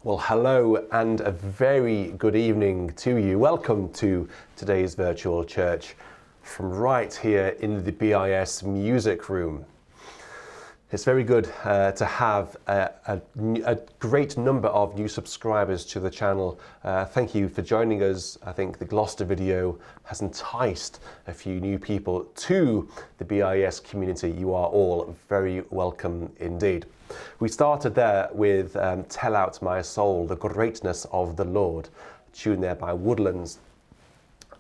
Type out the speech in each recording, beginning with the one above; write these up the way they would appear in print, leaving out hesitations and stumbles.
Well, hello and a very good evening to you. Welcome to today's virtual church from right here in the BIS music room. It's very good to have a great number of new subscribers to the channel. Thank you for joining us. I think the Gloucester video has enticed a few new people to the BIS community. You are all very welcome indeed. We started there with Tell Out My Soul, the Greatness of the Lord, tune there by Woodlands.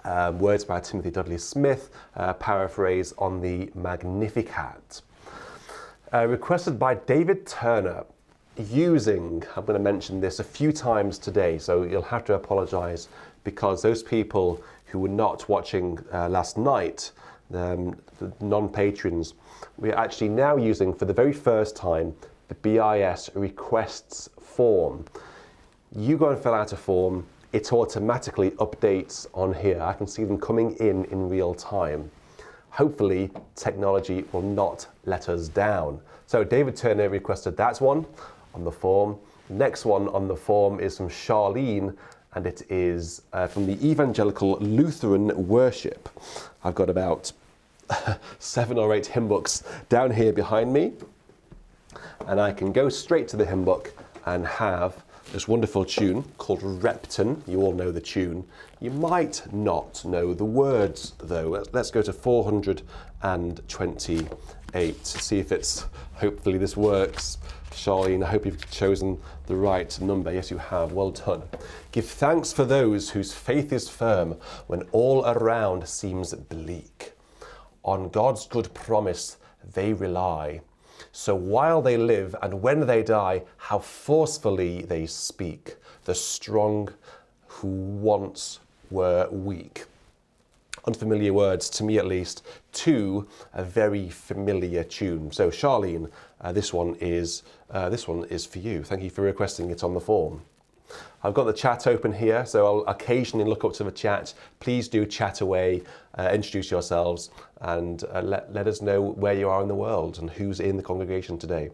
Words by Timothy Dudley Smith, paraphrase on the Magnificat. Requested by David Turner, using, I'm going to mention this a few times today, so you'll have to apologise because those people who were not watching last night, the non-patrons, we're actually now using for the very first time the BIS Requests Form. You go and fill out a form, it automatically updates on here. I can see them coming in real time. Hopefully, technology will not let us down. So David Turner requested that one on the form. Next one on the form is from Charlene, and it is from the Evangelical Lutheran Worship. I've got about 7 or 8 hymn books down here behind me, and I can go straight to the hymn book and have this wonderful tune called Repton. You all know the tune. You might not know the words though. Let's go to 428 to see if it's, hopefully this works. Charlene, I hope you've chosen the right number. Yes, you have. Well done. Give thanks for those whose faith is firm when all around seems bleak. On God's good promise they rely. So while they live and when they die, how forcefully they speak, the strong who once were weak. Unfamiliar words, to me at least, to a very familiar tune. So Charlene, this one is for you. Thank you for requesting it on the form. I've got the chat open here, so I'll occasionally look up to the chat. Please do chat away, introduce yourselves, and let us know where you are in the world and who's in the congregation today.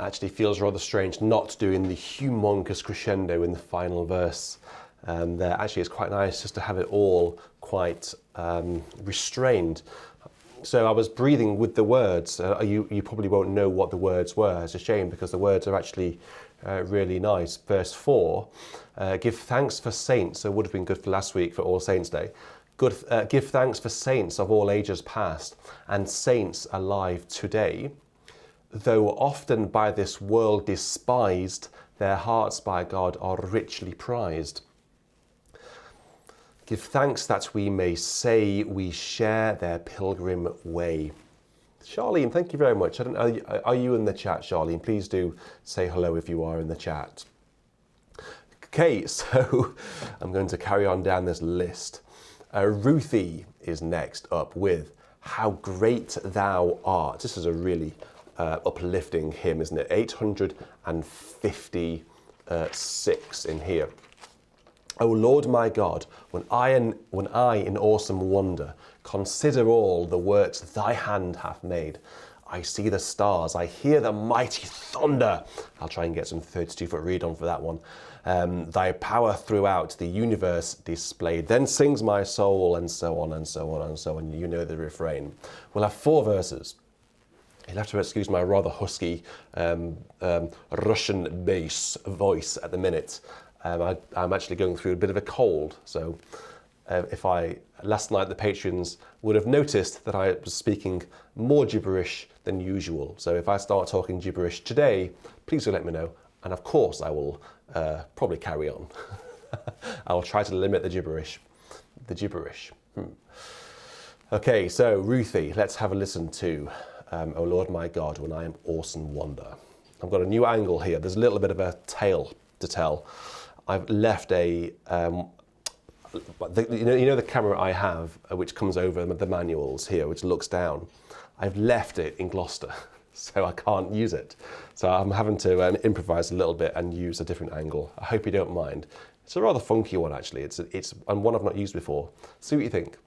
Actually feels rather strange not doing the humongous crescendo in the final verse. There actually it's quite nice just to have it all quite restrained. So I was breathing with the words. You probably won't know what the words were. It's a shame because the words are actually really nice. Verse 4, give thanks for saints. So it would have been good for last week for All Saints Day. Give thanks for saints of all ages past and saints alive today. Though often by this world despised, their hearts by God are richly prized. Give thanks that we may say we share their pilgrim way. Charlene, thank you very much. I don't know, are you in the chat, Charlene? Please do say hello if you are in the chat. Okay, so I'm going to carry on down this list. Ruthie is next up with How Great Thou Art. This is a really uplifting hymn, isn't it? 856 in here. O Lord my God, when I in awesome wonder consider all the works thy hand hath made, I see the stars, I hear the mighty thunder. I'll try and get some 32-foot read on for that one. Thy power throughout the universe displayed. Then sings my soul, and so on and so on and so on. You know the refrain. We'll have 4 verses. You'll have to excuse my rather husky Russian bass voice at the minute. I'm actually going through a bit of a cold, so last night the patrons would have noticed that I was speaking more gibberish than usual. So if I start talking gibberish today, please do let me know, and of course I will probably carry on. I'll try to limit the gibberish. Okay, so Ruthie, let's have a listen to O Lord my God, when I am awesome wonder. I've got a new angle here. There's a little bit of a tale to tell. I've left a, you know the camera I have, which comes over the manuals here, which looks down. I've left it in Gloucester, so I can't use it. So I'm having to improvise a little bit and use a different angle. I hope you don't mind. It's a rather funky one, actually. It's and one I've not used before. See what you think.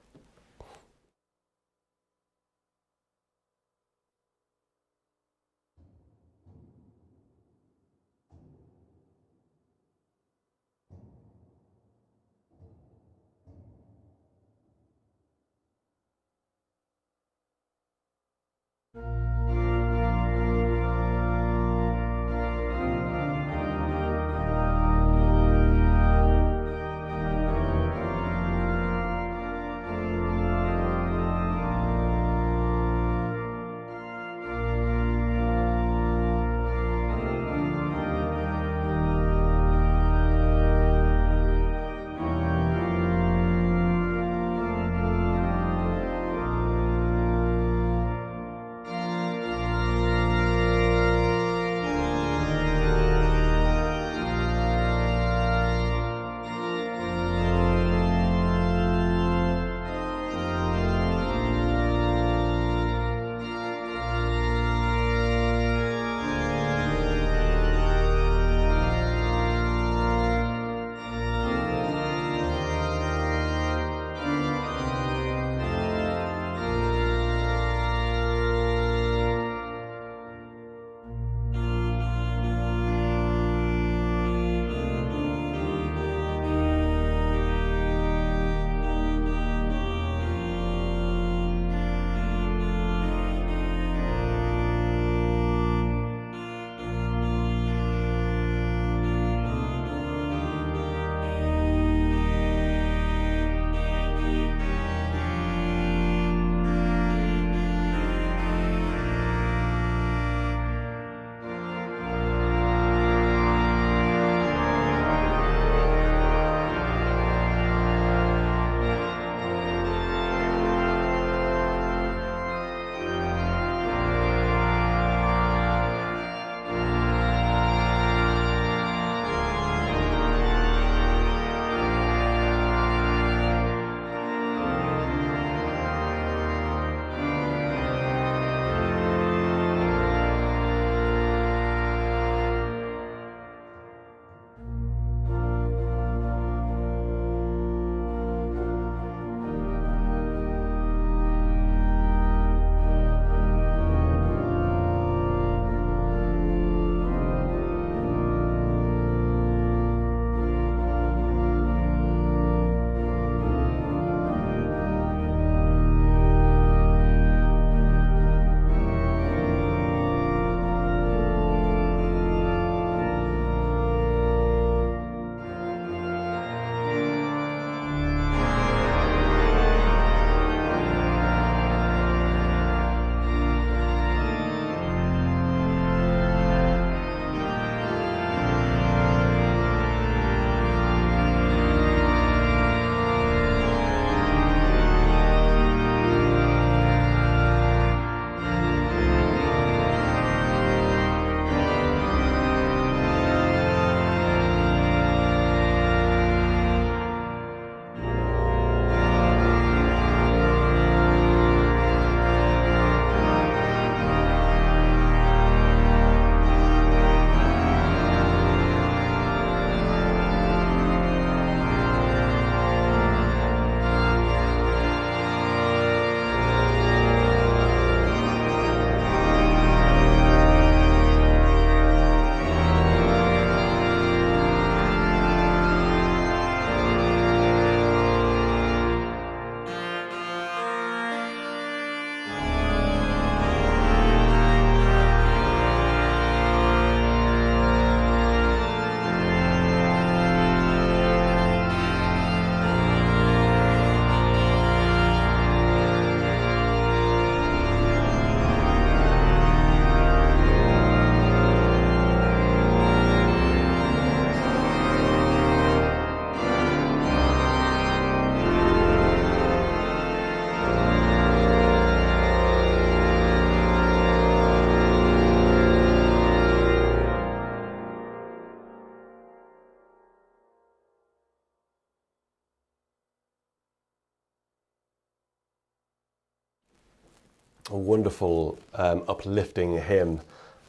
A wonderful, uplifting hymn.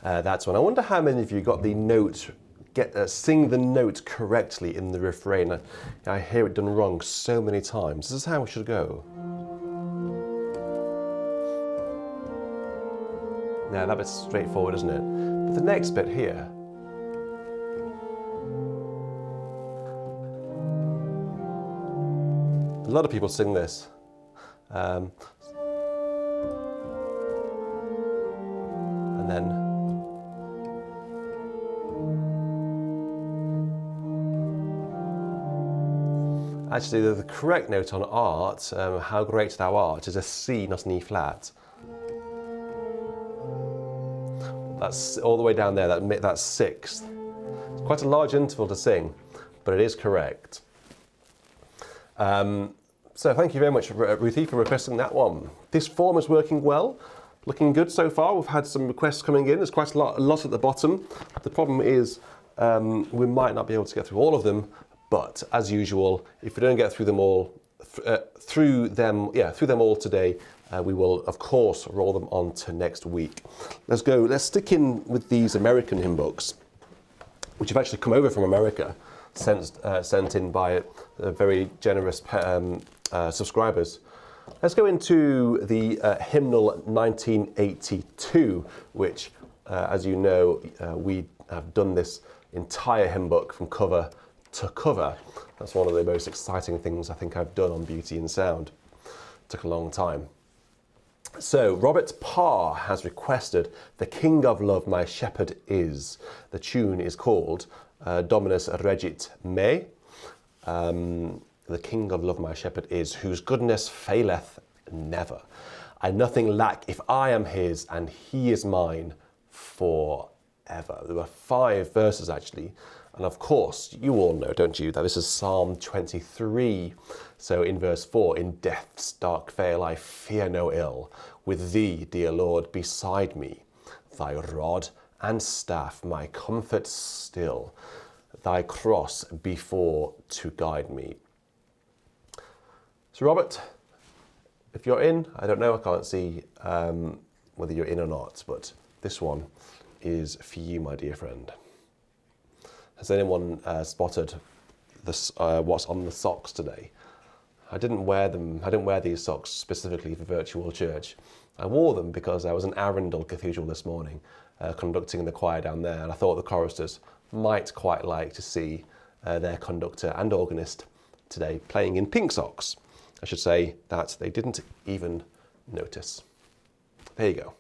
That's one. I wonder how many of you got the note, sing the note correctly in the refrain. I hear it done wrong so many times. This is how it should go. Now that bit's straightforward, isn't it? But the next bit here, a lot of people sing this. And then actually the correct note on art, how great thou art, is a C, not an E flat. That's all the way down there, that's sixth. It's quite a large interval to sing, but it is correct. So thank you very much, Ruthie, for requesting that one. This form is working well, looking good so far. We've had some requests coming in. There's quite a lot at the bottom. The problem is we might not be able to get through all of them, but as usual, if we don't get through them all, through them all today, we will of course roll them on to next week. Let's stick in with these American hymn books, which have actually come over from America, sent in by very generous subscribers. Let's go into the hymnal 1982, which, as you know, we have done this entire hymn book from cover to cover. That's one of the most exciting things I think I've done on Beauty and Sound. Took a long time. So Robert Parr has requested "The King of Love My Shepherd Is." The tune is called Dominus Regit Me. The King of Love My Shepherd Is, whose goodness faileth never. I nothing lack if I am his, and he is mine forever. There were 5 verses actually, and of course you all know, don't you, that this is Psalm 23. So in verse 4, in death's dark vale I fear no ill, with thee, dear Lord, beside me, thy rod and staff my comfort still, thy cross before to guide me. So Robert, if you're in, I don't know, I can't see whether you're in or not, but this one is for you, my dear friend. Has anyone spotted this, what's on the socks today? I didn't wear them. I didn't wear these socks specifically for virtual church. I wore them because I was in Arundel Cathedral this morning, conducting the choir down there, and I thought the choristers might quite like to see their conductor and organist today playing in pink socks. I should say that they didn't even notice. There you go.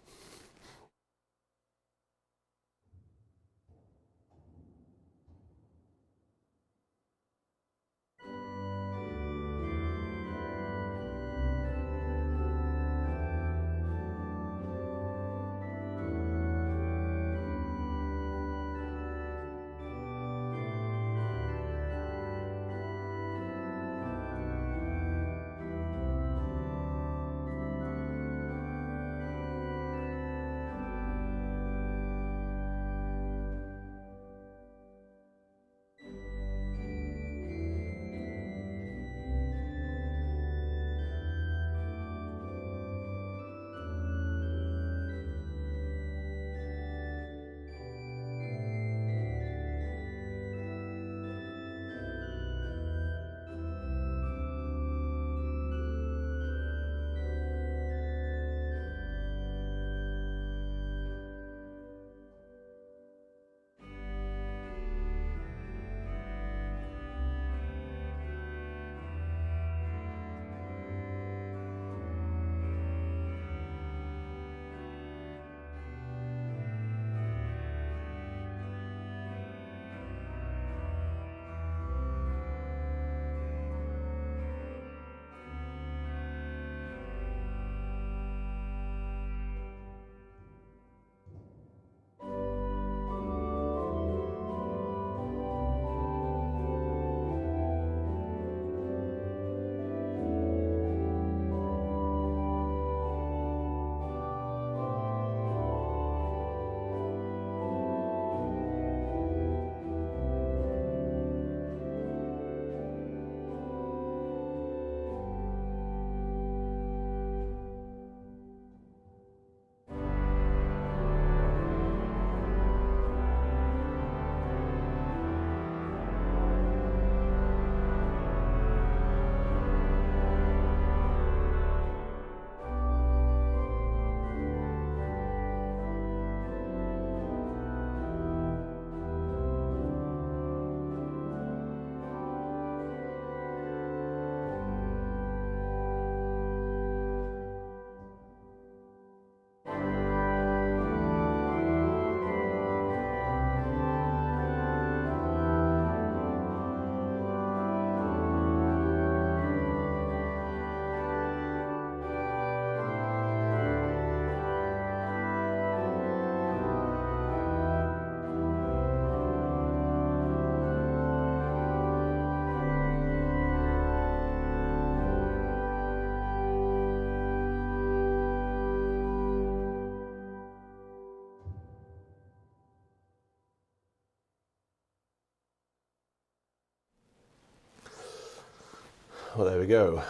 Well, there we go.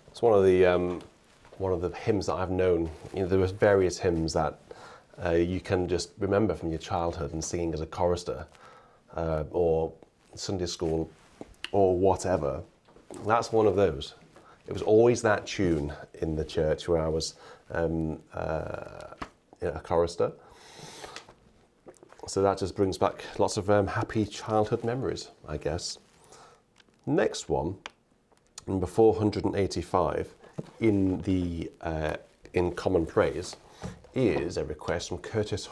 It's one of the hymns that I've known. You know, there were various hymns that you can just remember from your childhood and singing as a chorister, or Sunday school, or whatever. That's one of those. It was always that tune in the church where I was a chorister. So that just brings back lots of happy childhood memories, I guess. Next one, number 485 in Common Praise, is a request from Curtis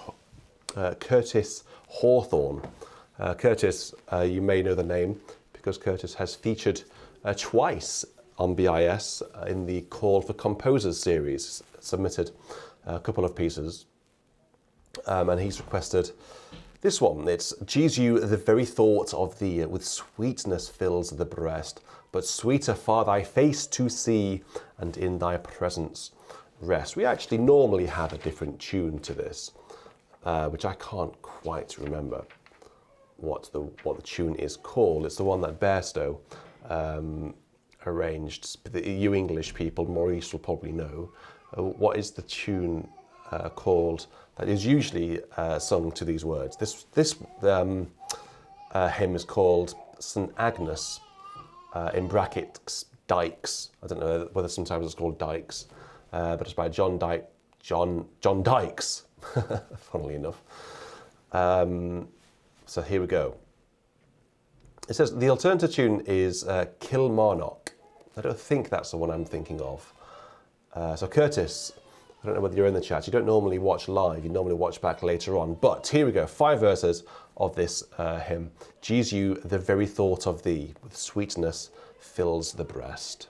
Hawthorne. Curtis, you may know the name because Curtis has featured twice on BIS in the Call for Composers series, submitted a couple of pieces, and he's requested this one. It's Jesu, the very thought of thee with sweetness fills the breast, but sweeter far thy face to see, and in thy presence rest. We actually normally have a different tune to this, which I can't quite remember what the tune is called. It's the one that Bairstow arranged. You English people, Maurice will probably know. What is the tune called that is usually sung to these words? This hymn is called St. Agnes, in brackets, Dykes. I don't know whether sometimes it's called Dykes, but it's by John Dykes, funnily enough. So here we go. It says, the alternative tune is Kilmarnock. I don't think that's the one I'm thinking of. So Curtis, I don't know whether you're in the chat. You don't normally watch live. You normally watch back later on. But here we go. 5 verses of this hymn. Jesu, the very thought of thee with sweetness fills the breast.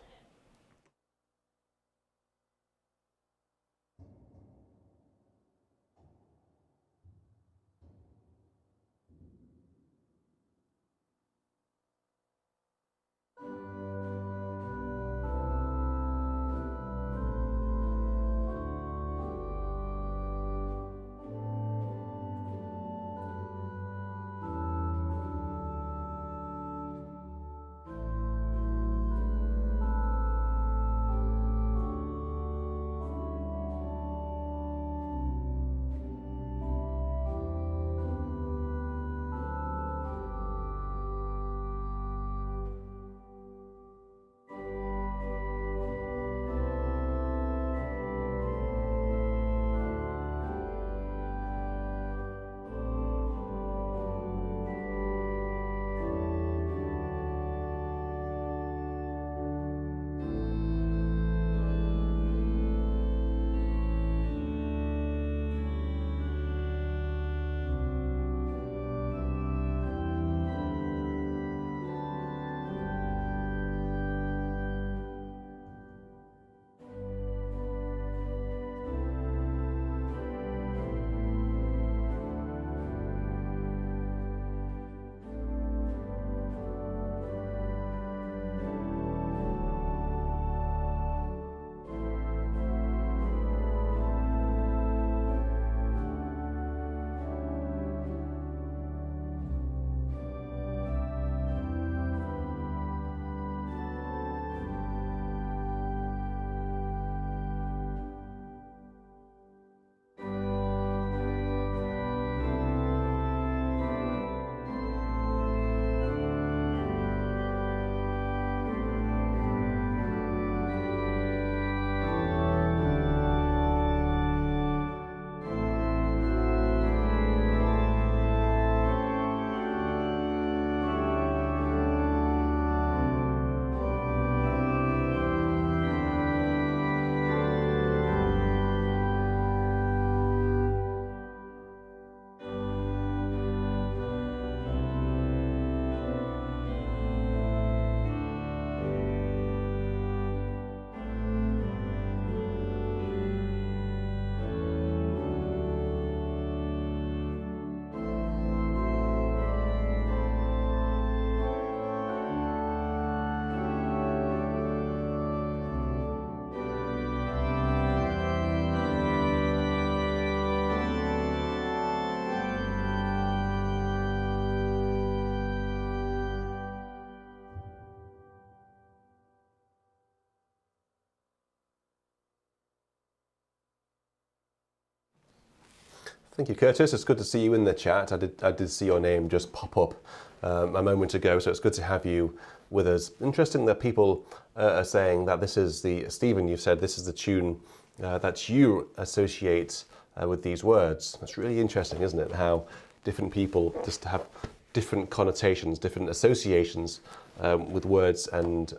Thank you, Curtis. It's good to see you in the chat. I did see your name just pop up a moment ago, so it's good to have you with us. Interesting that people are saying that this is Stephen, you've said this is the tune that you associate with these words. That's really interesting, isn't it? How different people just have different connotations, different associations with words and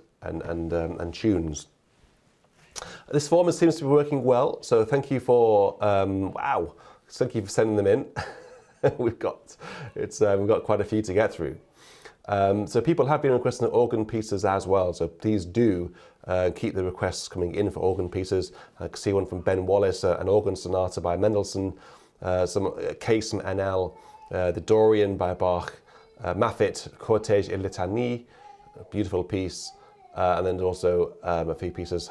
tunes. This form seems to be working well, so thank you for thank you for sending them in. we've got quite a few to get through. So people have been requesting organ pieces as well, so please do keep the requests coming in for organ pieces. I can see one from Ben Wallace, an organ sonata by Mendelssohn, some case from NL, the Dorian by Bach, Maffitt, Cortège et Litanie, a beautiful piece, and then also a few pieces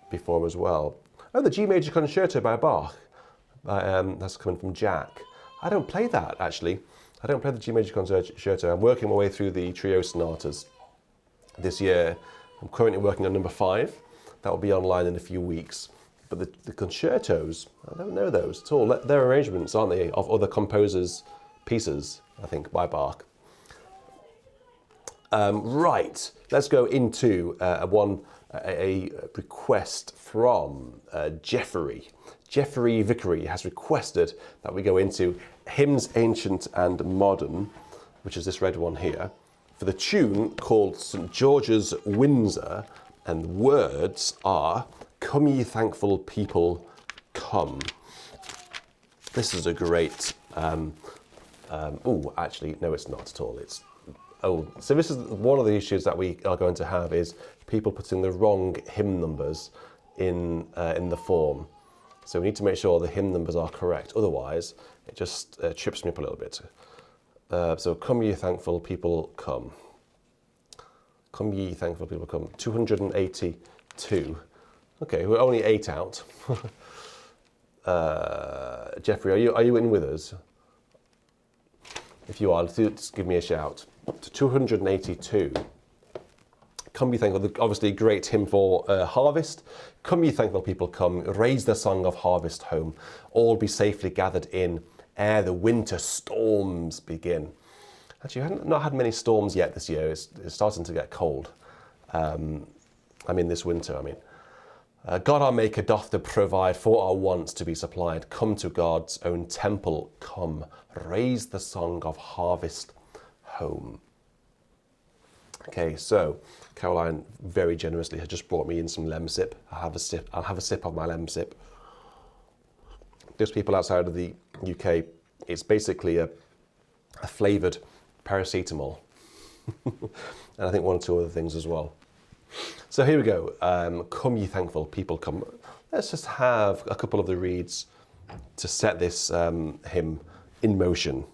before as well. Oh, the G Major Concerto by Bach. That's coming from Jack. I don't play that, actually. I don't play the G Major Concerto. I'm working my way through the trio sonatas this year. I'm currently working on number 5. That will be online in a few weeks. But the concertos, I don't know those at all. They're arrangements, aren't they, of other composers' pieces, I think, by Bach. Right, let's go into a request from Jeffrey. Jeffrey Vickery has requested that we go into Hymns Ancient and Modern, which is this red one here, for the tune called St. George's Windsor, and the words are, "Come ye thankful people, come." This is a great, actually, no it's not at all. So this is one of the issues that we are going to have, is people putting the wrong hymn numbers in the form. So we need to make sure the hymn numbers are correct. Otherwise, it just trips me up a little bit. So come ye thankful people, come. Come ye thankful people, come. 282. Okay, we're only 8 out. Jeffrey, are you in with us? If you are, just give me a shout. To 282. Come ye thankful, obviously a great hymn for harvest. Come ye thankful people, come, raise the song of harvest home. All be safely gathered in, ere the winter storms begin. Actually, I haven't not had many storms yet this year. It's starting to get cold. This winter, God our Maker doth provide for our wants to be supplied. Come to God's own temple, come, raise the song of harvest home. Okay, so Caroline very generously has just brought me in some Lemsip. I'll have a sip of my Lemsip. Those people outside of the UK, it's basically a flavoured paracetamol. And I think 1 or 2 other things as well. So here we go. Come ye thankful people, come. Let's just have a couple of the reeds to set this hymn in motion.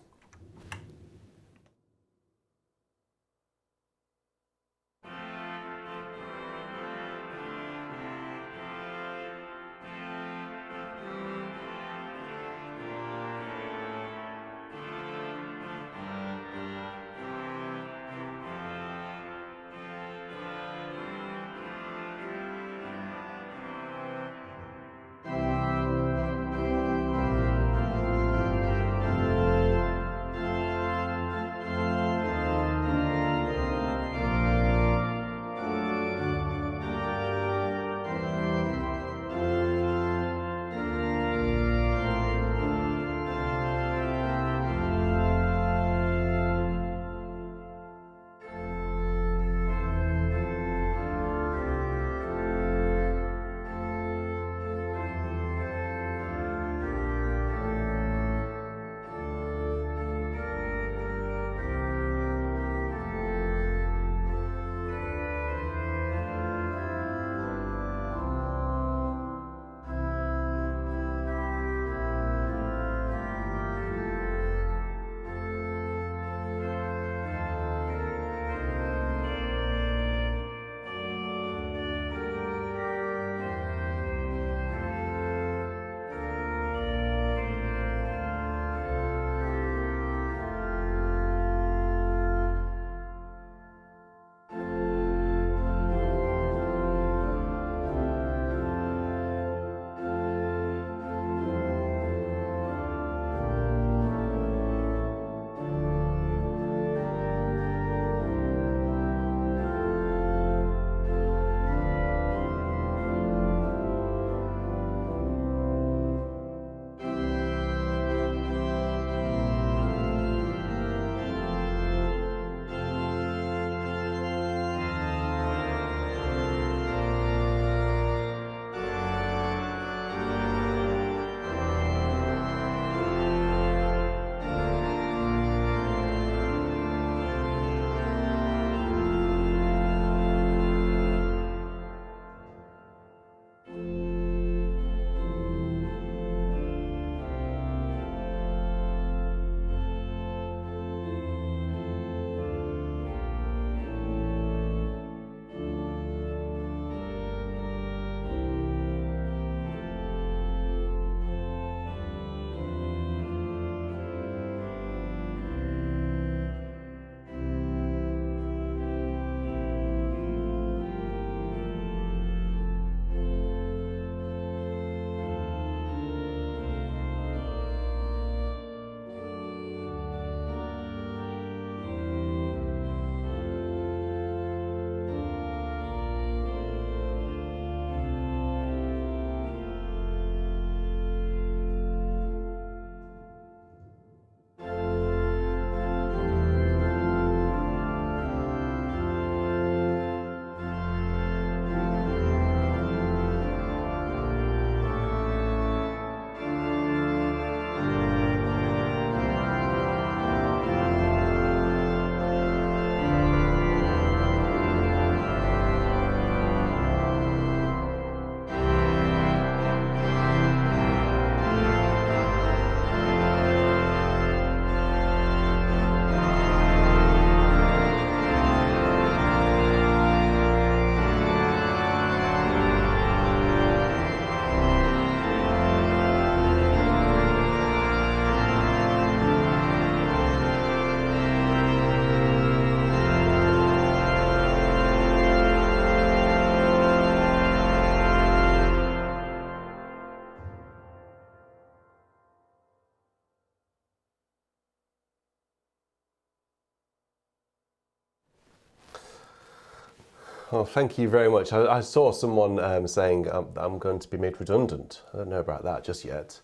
Well, thank you very much. I saw someone saying I'm going to be made redundant. I don't know about that just yet.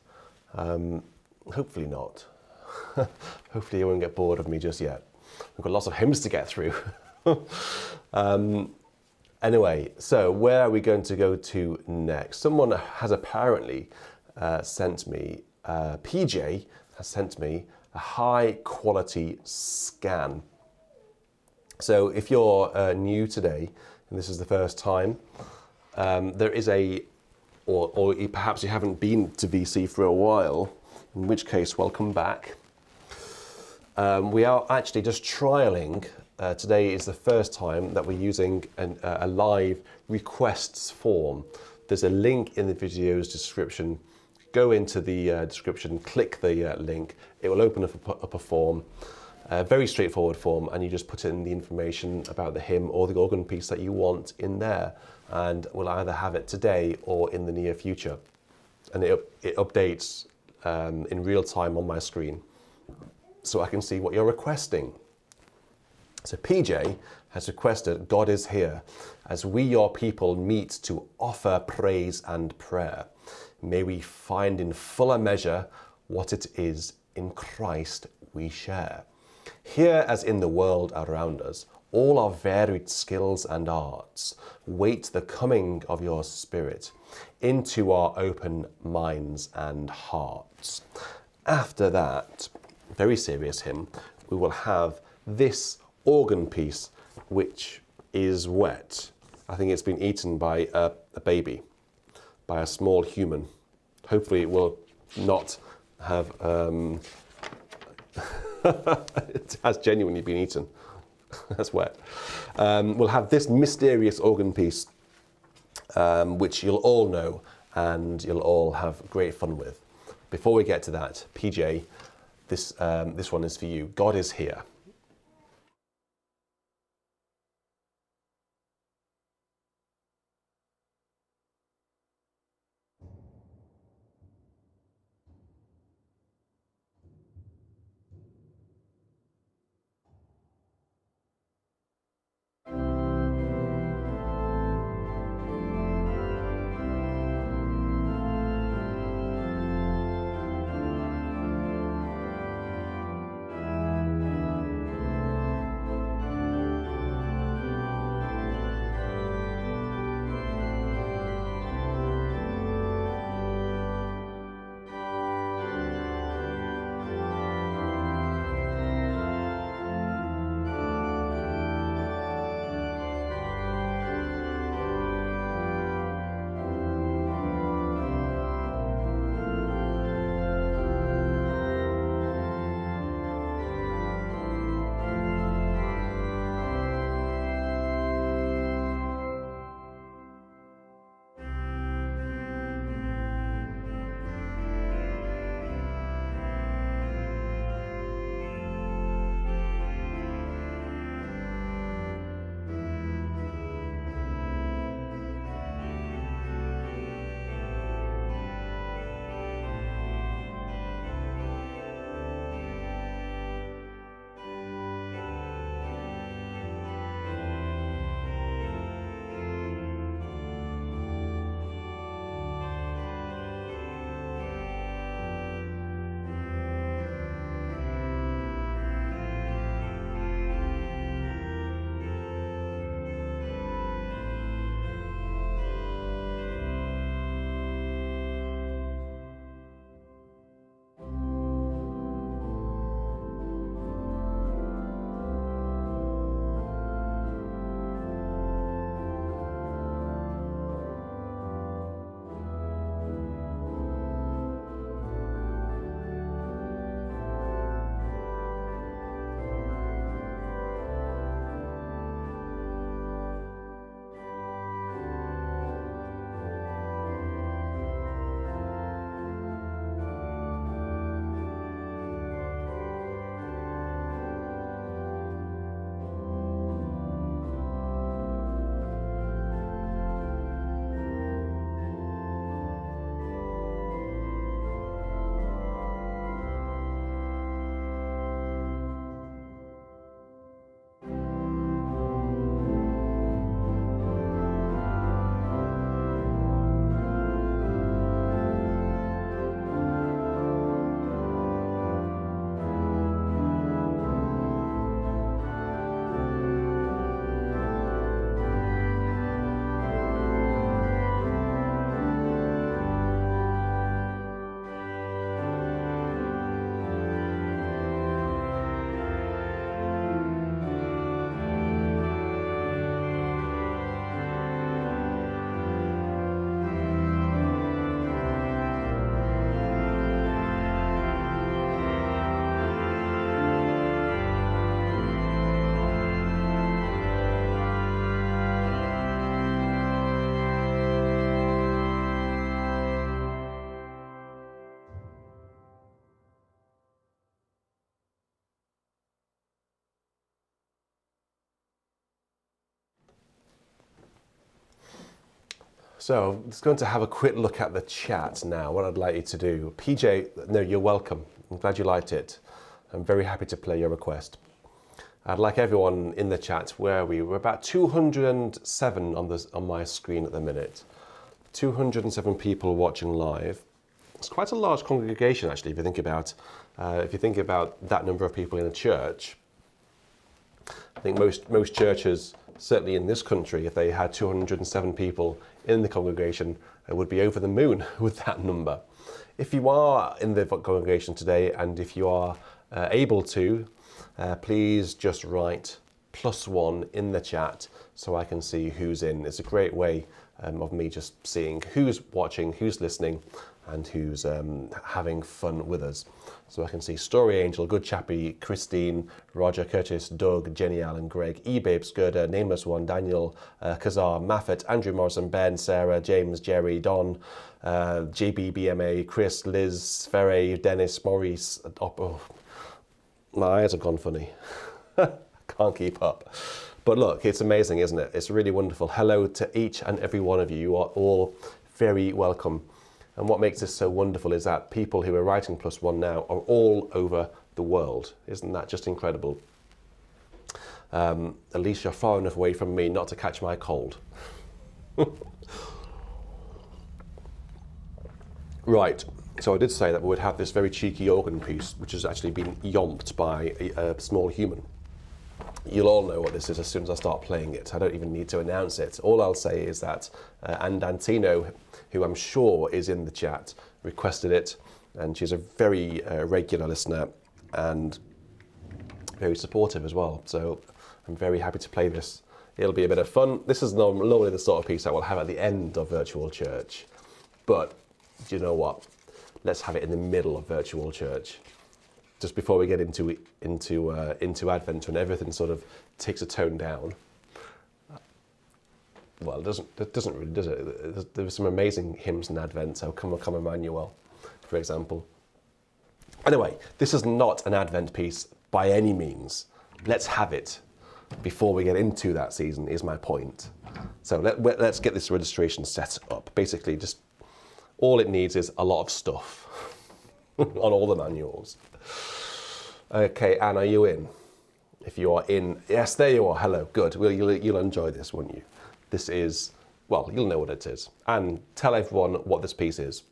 Hopefully not. Hopefully you won't get bored of me just yet. We've got lots of hymns to get through. Anyway, so where are we going to go to next? Someone has apparently sent me, PJ has sent me a high quality scan. So if you're new today, and this is the first time, there is or perhaps you haven't been to VC for a while, in which case, welcome back. We are actually just trialing. Today is the first time that we're using a live requests form. There's a link in the video's description. Go into the description, click the link. It will open up a form, a very straightforward form, and you just put in the information about the hymn or the organ piece that you want in there. And we'll either have it today or in the near future. And it updates in real time on my screen, so I can see what you're requesting. So PJ has requested God is here as we your people meet to offer praise and prayer. May we find in fuller measure what it is in Christ we share. Here as in the world around us, all our varied skills and arts wait the coming of your Spirit into our open minds and hearts. After that very serious hymn, we will have this organ piece, which is wet. I think it's been eaten by a baby, by a small human. Hopefully it will not have, it has genuinely been eaten. That's wet. We'll have this mysterious organ piece, which you'll all know and you'll all have great fun with. Before we get to that, PJ, this one is for you. God is here. So I'm just going to have a quick look at the chat now, what I'd like you to do. PJ, no, you're welcome. I'm glad you liked it. I'm very happy to play your request. I'd like everyone in the chat, where are we? We're about 207 on my screen at the minute. 207 people watching live. It's quite a large congregation, actually, if you think about that number of people in a church. I think most churches, certainly in this country, if they had 207 people in the congregation, it would be over the moon with that number. If you are in the congregation today, and if you are able to, please just write +1 in the chat so I can see who's in. It's a great way of me just seeing who's watching, who's listening, and who's having fun with us. So I can see Story Angel, Good Chappie, Christine, Roger, Curtis, Doug, Jenny Allen, Greg, eBabe, Skirder, Nameless One, Daniel, Kazar, Maffet, Andrew Morrison, Ben, Sarah, James, Jerry, Don, JBBMA, Chris, Liz, Ferre, Dennis, Maurice. Oh, my eyes have gone funny. Can't keep up. But look, it's amazing, isn't it? It's really wonderful. Hello to each and every one of you. You are all very welcome. And what makes this so wonderful is that people who are writing +1 now are all over the world. Isn't that just incredible? At least you're far enough away from me not to catch my cold. Right, so I did say that we would have this very cheeky organ piece, which has actually been yomped by a small human. You'll all know what this is as soon as I start playing it. I don't even need to announce it. All I'll say is that Andantino, who I'm sure is in the chat, requested it, and she's a very regular listener and very supportive as well. So I'm very happy to play this. It'll be a bit of fun. This is normally the sort of piece I will have at the end of Virtual Church, but do you know what? Let's have it in the middle of Virtual Church, just before we get into Advent, when everything sort of takes a tone down. Well, it doesn't really, does it? There's some amazing hymns in Advent. So Come Emmanuel, for example. Anyway, this is not an Advent piece by any means. Let's have it before we get into that season, is my point. So let's get this registration set up. Basically, just all it needs is a lot of stuff on all the manuals. Okay, Anne, are you in? If you are in, yes, there you are. Hello, good. Well, you'll enjoy this, won't you? This is, well, you'll know what it is. And tell everyone what this piece is.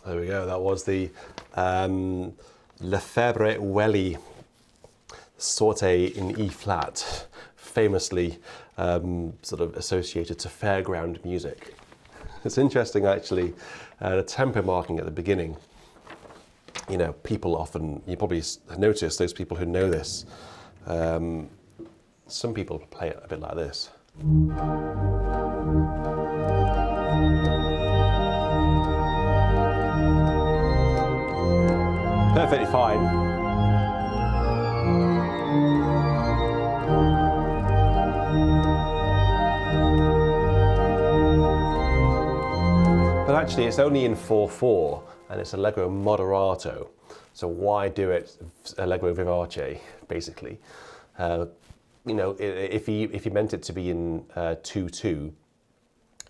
There we go. That was the Lefebvre Welly Sorte in E flat, famously sort of associated to fairground music. It's interesting, actually, the tempo marking at the beginning. You know, people often, you probably notice those people who know this. Some people play it a bit like this. Perfectly fine. But actually it's only in 4/4 and it's allegro moderato. So why do it allegro vivace, basically? You know, if he meant it to be in 2/2,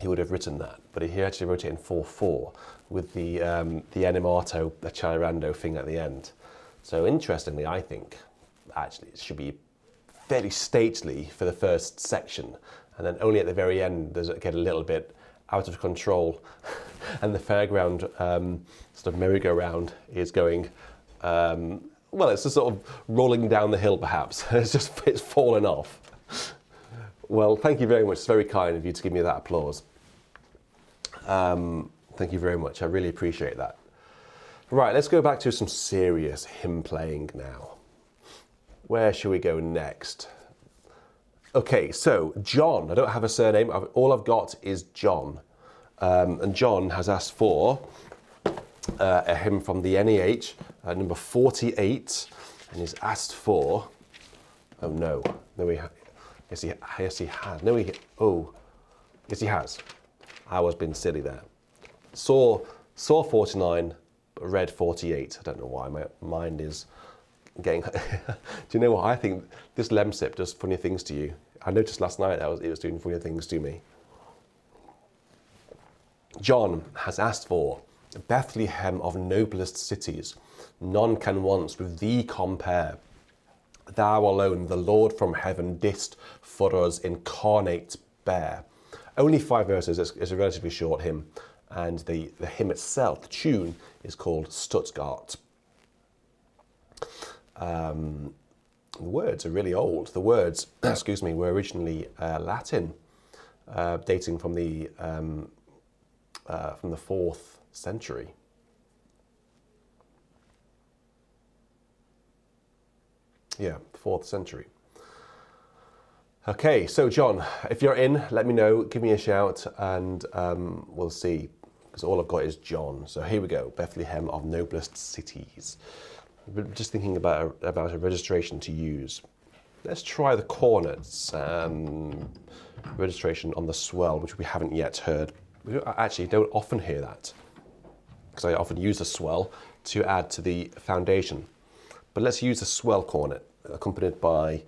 he would have written that, but he actually wrote it in 4/4 with the animato, the accelerando thing at the end. So interestingly, I think actually it should be fairly stately for the first section, and then only at the very end does it get a little bit out of control, and the fairground sort of merry-go-round is going. Well, it's just sort of rolling down the hill, perhaps. It's fallen off. Well, thank you very much. It's very kind of you to give me that applause. Thank you very much. I really appreciate that. Right, let's go back to some serious hymn playing now. Where should we go next? Okay, so John. I don't have a surname. All I've got is John. And John has asked for a hymn from the NEH, number 48, and he's asked for. Oh no, yes he has. No, yes he has. I was being silly there. Saw 49, but read 48. I don't know why my mind is getting. Do you know what? I think this Lemsip does funny things to you. I noticed last night that it was doing funny things to me. John has asked for Bethlehem of noblest cities, none can once with thee compare. Thou alone, the Lord from heaven, didst for us incarnate bear. Only 5 verses. It's a relatively short hymn, and the hymn itself, the tune, is called Stuttgart. The words are really old. The words, excuse me, were originally Latin, dating from the 4th century. Yeah, 4th century. Okay, so John, if you're in, let me know, give me a shout, and we'll see, because all I've got is John. So here we go, Bethlehem of noblest cities. We're just thinking about a registration to use. Let's try the cornets registration on the swell, which we haven't yet heard. We actually don't often hear that, because I often use the swell to add to the foundation. But let's use the swell cornet, accompanied by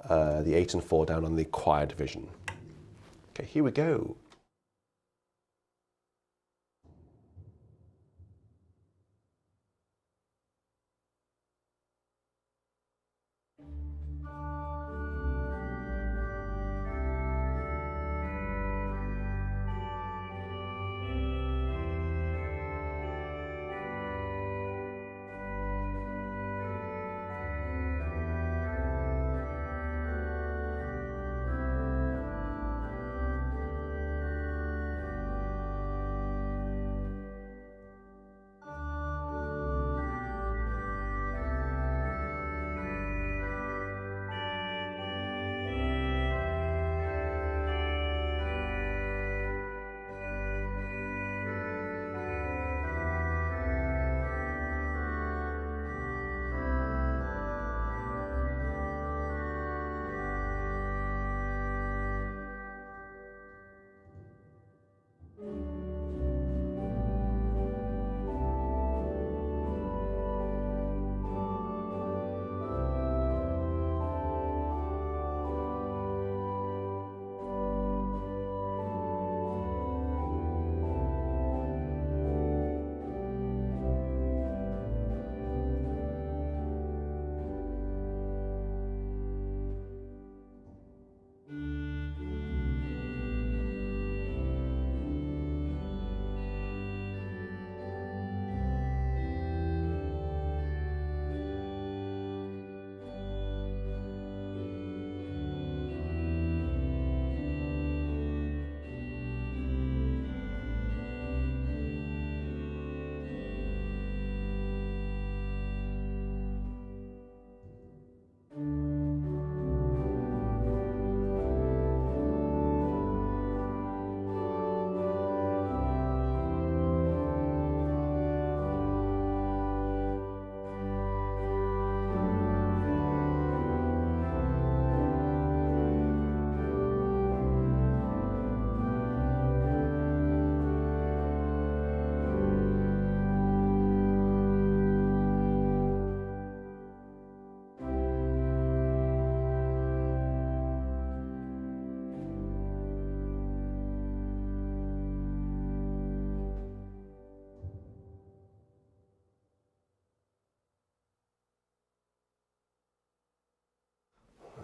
the 8 and 4 down on the choir division. Okay, here we go.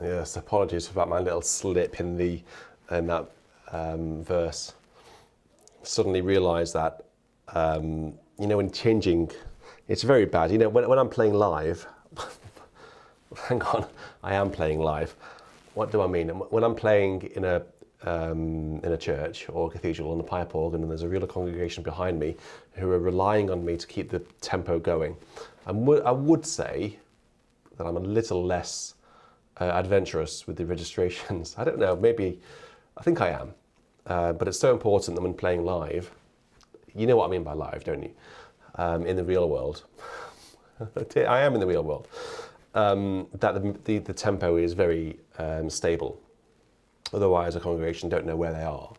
Yes, apologies about my little slip in that verse. Suddenly realised that when changing, it's very bad. When I'm playing live, hang on, I am playing live. What do I mean? When I'm playing in a church or a cathedral on the pipe organ, and there's a real congregation behind me who are relying on me to keep the tempo going, I would say that I'm a little less adventurous with the registrations. I don't know, maybe, I think I am. But it's so important that when playing live, you know what I mean by live, don't you? In the real world. I am in the real world. That the tempo is very stable. Otherwise, a congregation don't know where they are.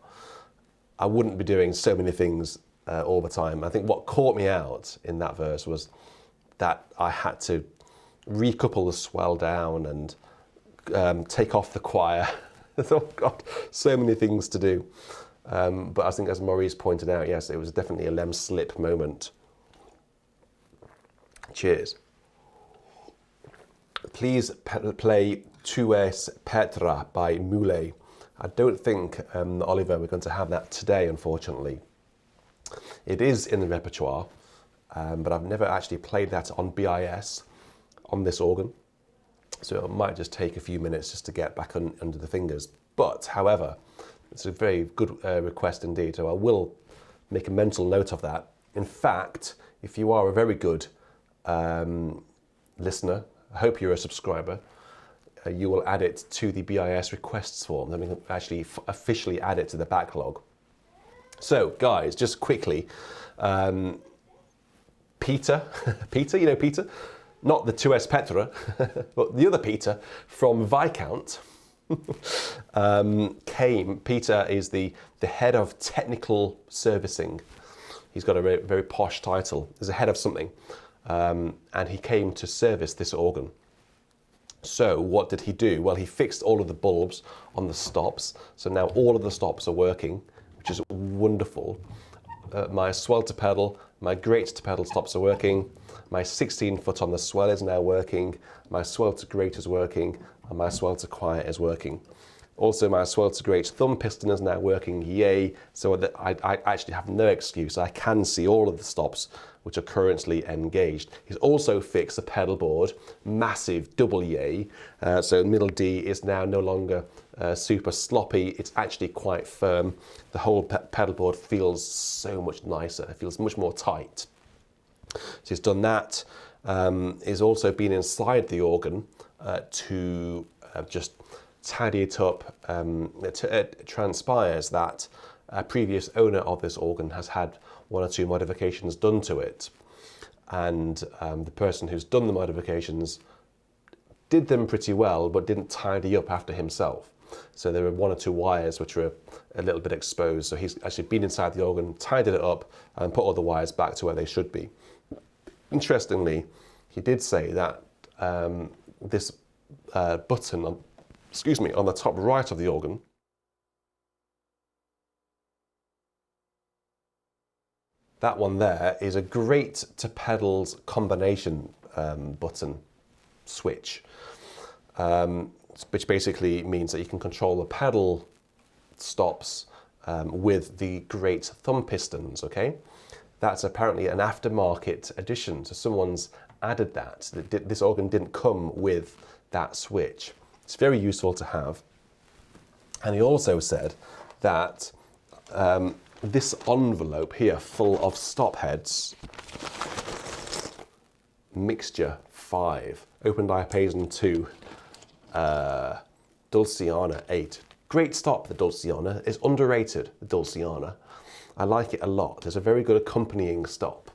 I wouldn't be doing so many things all the time. I think what caught me out in that verse was that I had to recouple the swell down and take off the choir. Oh God, so many things to do. But I think, as Maurice pointed out, yes, it was definitely a lem slip moment. Cheers. Please play Tu es Petra by Moulet. I don't think, Oliver, we're going to have that today, unfortunately. It is in the repertoire, but I've never actually played that on BIS, on this organ. So it might just take a few minutes just to get back under the fingers. But, however, it's a very good request indeed, so I will make a mental note of that. In fact, if you are a very good listener, I hope you're a subscriber, you will add it to the BIS Requests Form. Then we can actually officially add it to the backlog. So, guys, just quickly, Peter, you know Peter? Not the Tu es Petra, but the other Peter from Viscount came. Peter is the head of technical servicing. He's got a very, very posh title. He's a head of something. And he came to service this organ. So what did he do? Well, he fixed all of the bulbs on the stops. So now all of the stops are working, which is wonderful. My swell to pedal, my grate to pedal stops are working. My 16 foot on the swell is now working. My swell to grate is working. And my swell to quiet is working. Also, my swell to grate thumb piston is now working, yay. So that I actually have no excuse. I can see all of the stops which are currently engaged. He's also fixed the pedal board, massive double yay. So middle D is now no longer super sloppy. It's actually quite firm. The whole pedal board feels so much nicer. It feels much more tight. So he's done that. He's also been inside the organ to just tidy it up. It transpires that a previous owner of this organ has had one or two modifications done to it, and the person who's done the modifications did them pretty well but didn't tidy up after himself. So there were one or two wires which were a little bit exposed, so he's actually been inside the organ, tidied it up and put all the wires back to where they should be. Interestingly, he did say that this button on the top right of the organ that one there is a grate to pedals combination button switch, which basically means that you can control the pedal stops with the grate thumb pistons, okay? That's apparently an aftermarket addition, so someone's added that. This organ didn't come with that switch. It's very useful to have. And he also said that this envelope here, full of stop heads, mixture 5, open diapason 2, Dulciana 8. Great stop, the Dulciana. It's underrated, the Dulciana. I like it a lot. There's a very good accompanying stop.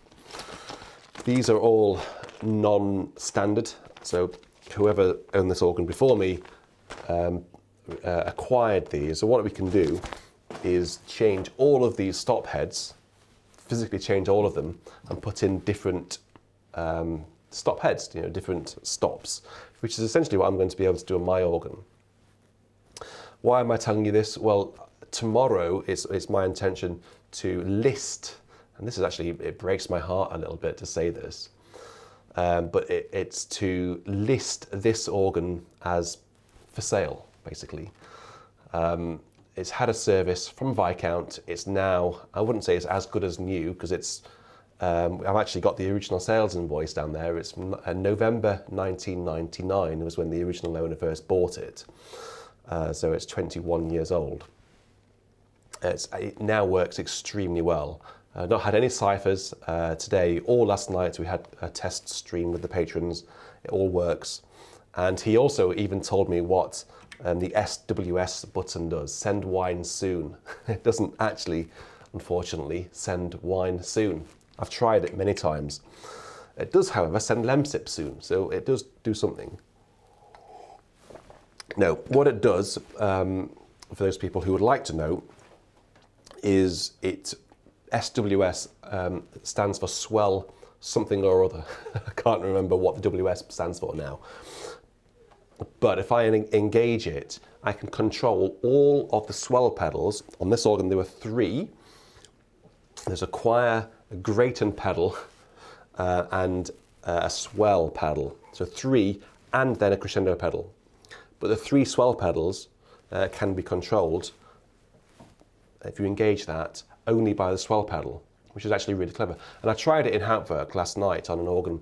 These are all non-standard, so whoever owned this organ before me acquired these. So what we can do is change all of these stop heads, physically change all of them, and put in different stop heads, different stops, which is essentially what I'm going to be able to do on my organ. Why am I telling you this? Well, tomorrow it's my intention to list, and this is actually, it breaks my heart a little bit to say this, but it's to list this organ as for sale, basically. It's had a service from Viscount. It's now, I wouldn't say it's as good as new, because it's, I've actually got the original sales invoice down there. It's November 1999 was when the original owner first bought it. So it's 21 years old. It now works extremely well. Not had any ciphers today or last night. We had a test stream with the patrons. It all works. And he also even told me what the SWS button does, send wine soon. It doesn't actually, unfortunately, send wine soon. I've tried it many times. It does, however, send lemsip soon, so it does do something. Now, what it does, for those people who would like to know, is SWS stands for swell something or other. I can't remember what the WS stands for now. But if I engage it, I can control all of the swell pedals. On this organ, there were 3. There's a choir, a Grayton pedal, and a swell pedal. So 3, and then a crescendo pedal. But the 3 swell pedals can be controlled, if you engage that, only by the swell pedal, which is actually really clever. And I tried it in Hauptwerk last night on an organ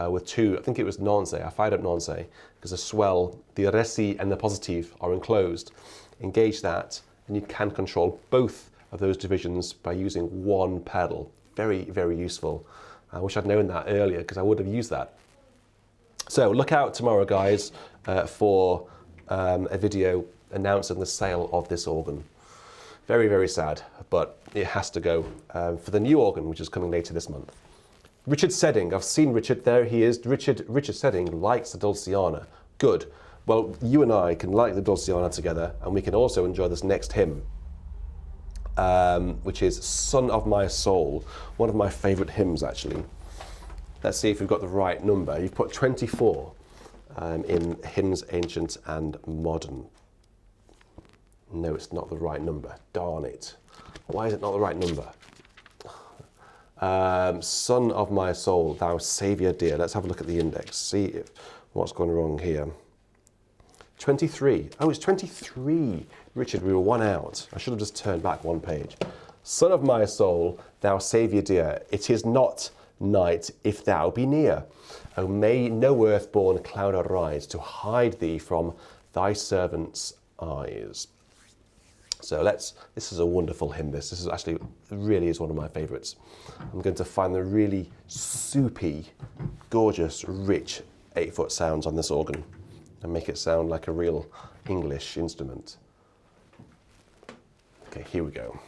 with 2, I think it was nonce. I fired up nonce because the swell, the resi and the positive are enclosed. Engage that and you can control both of those divisions by using 1 pedal. Very, very useful. I wish I'd known that earlier because I would have used that. So look out tomorrow, guys, for a video announcing the sale of this organ. Very, very sad, but it has to go for the new organ, which is coming later this month. Richard Sedding, I've seen Richard, there he is. Richard Sedding likes the Dulciana. Good. Well, you and I can like the Dulciana together, and we can also enjoy this next hymn, which is Son of My Soul, one of my favourite hymns, actually. Let's see if we've got the right number. You've put 24 in hymns ancient and modern. No, it's not the right number. Darn it. Why is it not the right number? Son of my soul, thou Saviour dear. Let's have a look at the index. See what's gone wrong here. 23. Oh, it's 23. Richard, we were 1 out. I should have just turned back 1 page. Son of my soul, thou Saviour dear. It is not night if thou be near. O may no earth-born cloud arise to hide thee from thy servant's eyes. So this is a wonderful hymn. This is actually, really is one of my favourites. I'm going to find the really soupy, gorgeous, rich 8-foot sounds on this organ and make it sound like a real English instrument. Okay, here we go.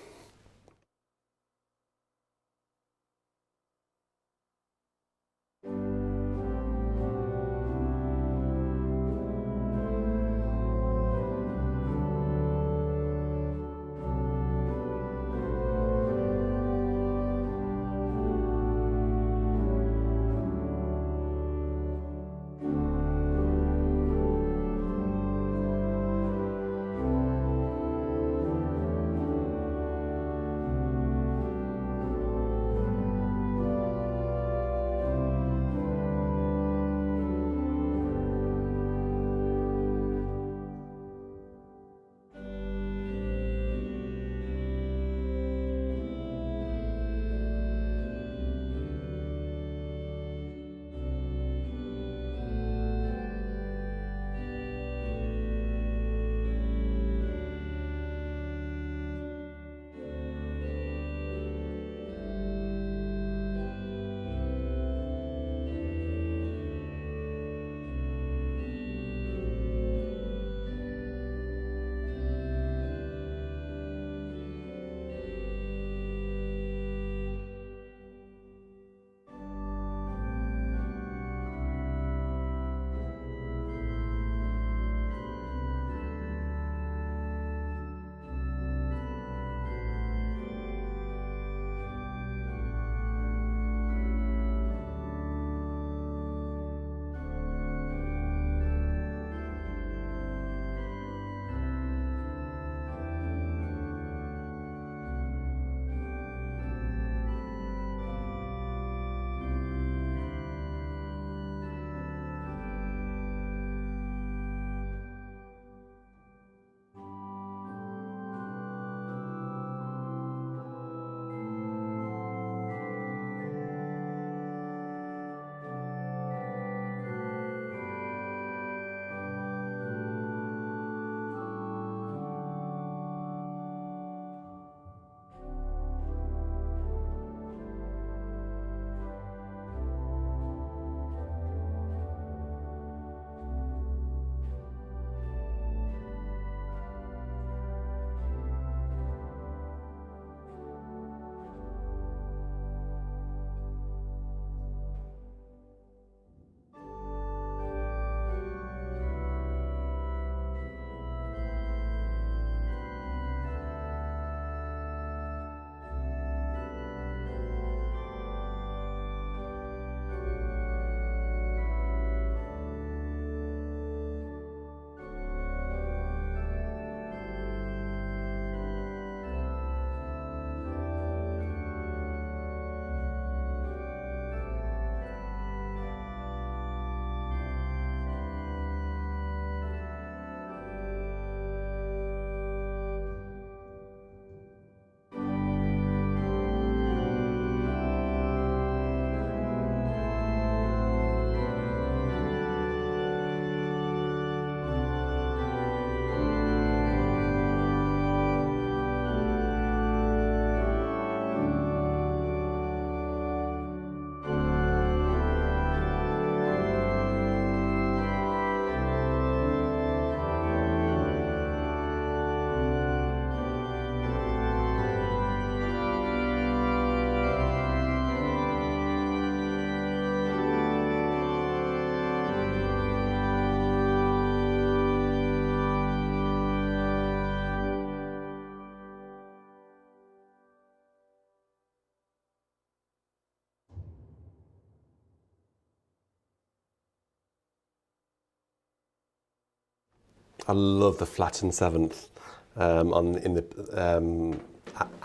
I love the flattened seventh in the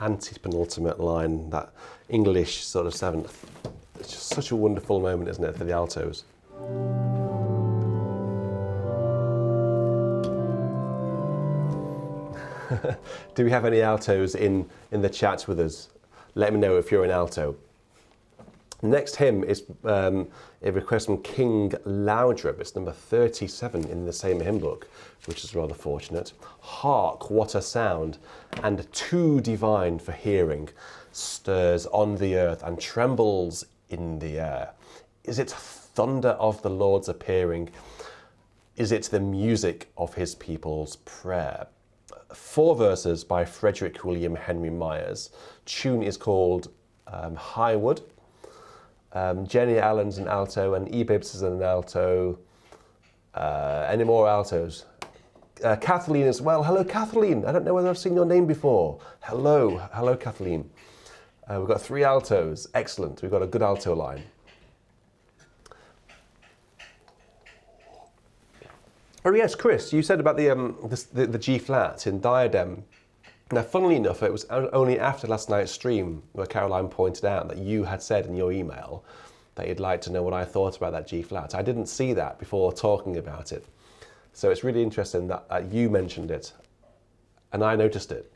anti-penultimate line, that English sort of seventh. It's just such a wonderful moment, isn't it, for the altos? Do we have any altos in the chat with us? Let me know if you're an alto. Next hymn is a request from King Loudrup. It's number 37 in the same hymn book, which is rather fortunate. Hark, what a sound, and too divine for hearing, stirs on the earth and trembles in the air. Is it thunder of the Lord's appearing? Is it the music of his people's prayer? 4 verses by Frederick William Henry Myers. Tune is called Highwood. Jenny Allen's an alto, and E-Bibs is an alto. Any more altos? Kathleen as well. Hello, Kathleen. I don't know whether I've seen your name before. Hello, Kathleen. We've got 3 altos. Excellent. We've got a good alto line. Oh yes, Chris, you said about the G flat in diadem. Now, funnily enough, it was only after last night's stream where Caroline pointed out that you had said in your email that you'd like to know what I thought about that G flat. I didn't see that before talking about it. So it's really interesting that you mentioned it and I noticed it.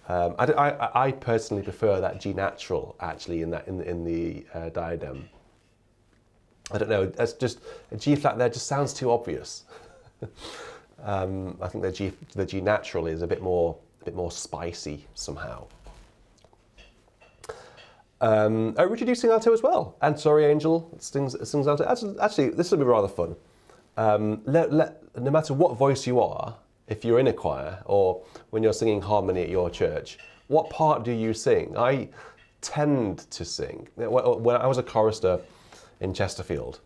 I personally prefer that G natural actually in the diadem. I don't know, that's just a G flat there just sounds too obvious. I think the G natural is a bit more spicy somehow. Oh, Richard, you sing alto as well. And Sorry Angel sings alto. Actually, this will be rather fun. No matter what voice you are, if you're in a choir or when you're singing harmony at your church, what part do you sing? I tend to sing. When I was a chorister in Chesterfield,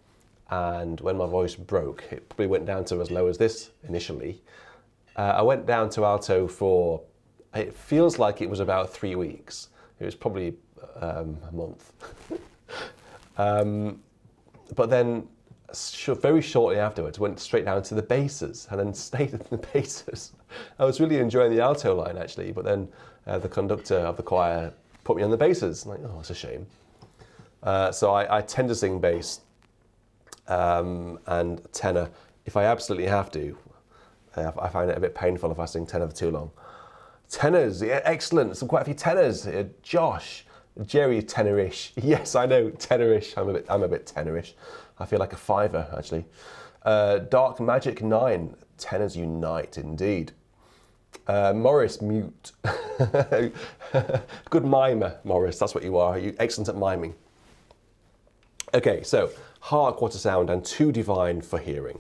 and when my voice broke, it probably went down to as low as this initially. I went down to alto for, it feels like it was about 3 weeks. It was probably a month. But then very shortly afterwards, went straight down to the basses and then stayed in the basses. I was really enjoying the alto line actually, but then the conductor of the choir put me on the basses. I'm like, oh, it's a shame. So I tend to sing bass and tenor if I absolutely have to. I find it a bit painful if I sing tenor for too long. Tenors, yeah, excellent. Quite a few tenors. Josh, Jerry, tenorish. Yes, I know, tenorish. I'm a bit tenorish. I feel like a fiver actually. Dark Magic 9, tenors unite indeed. Morris, mute. Good mimer, Morris. That's what you are. You're excellent at miming. Okay, so hark, what a sound, and too divine for hearing.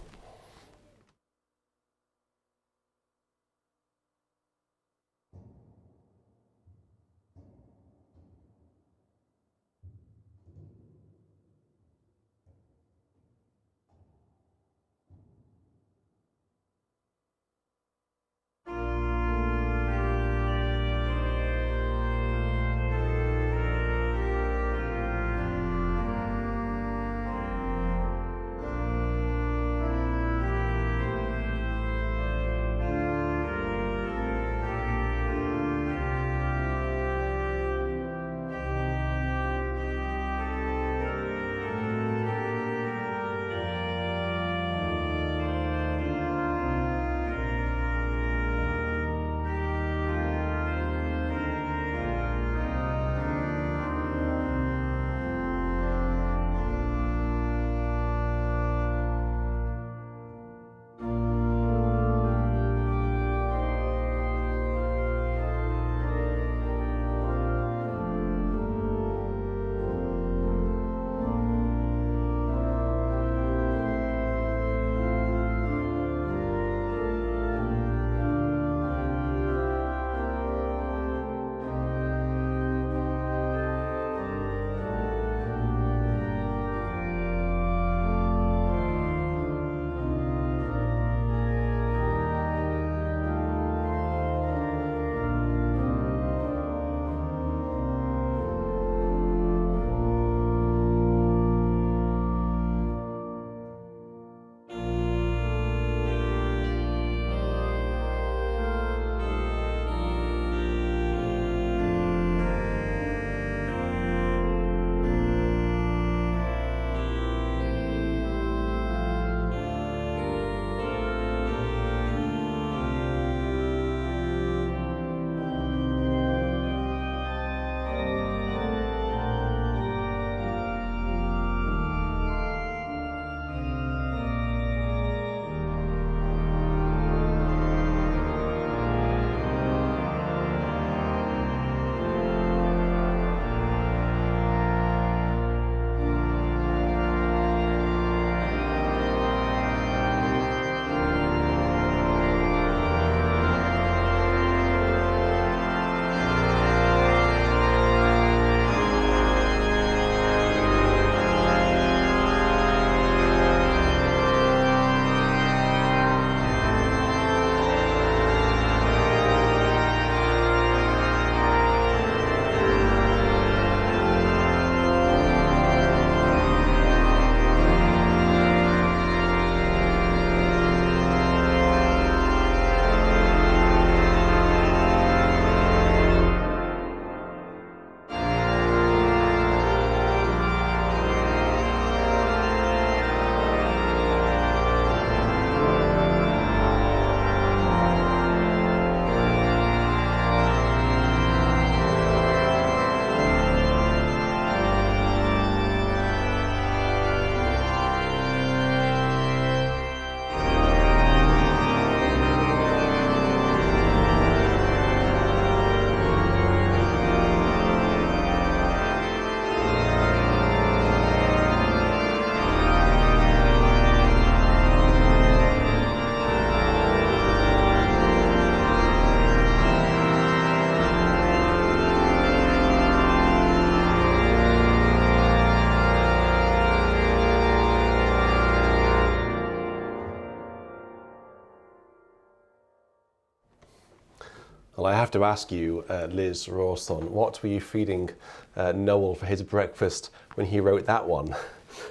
Well, I have to ask you, Liz Rawson, what were you feeding Noel for his breakfast when he wrote that one?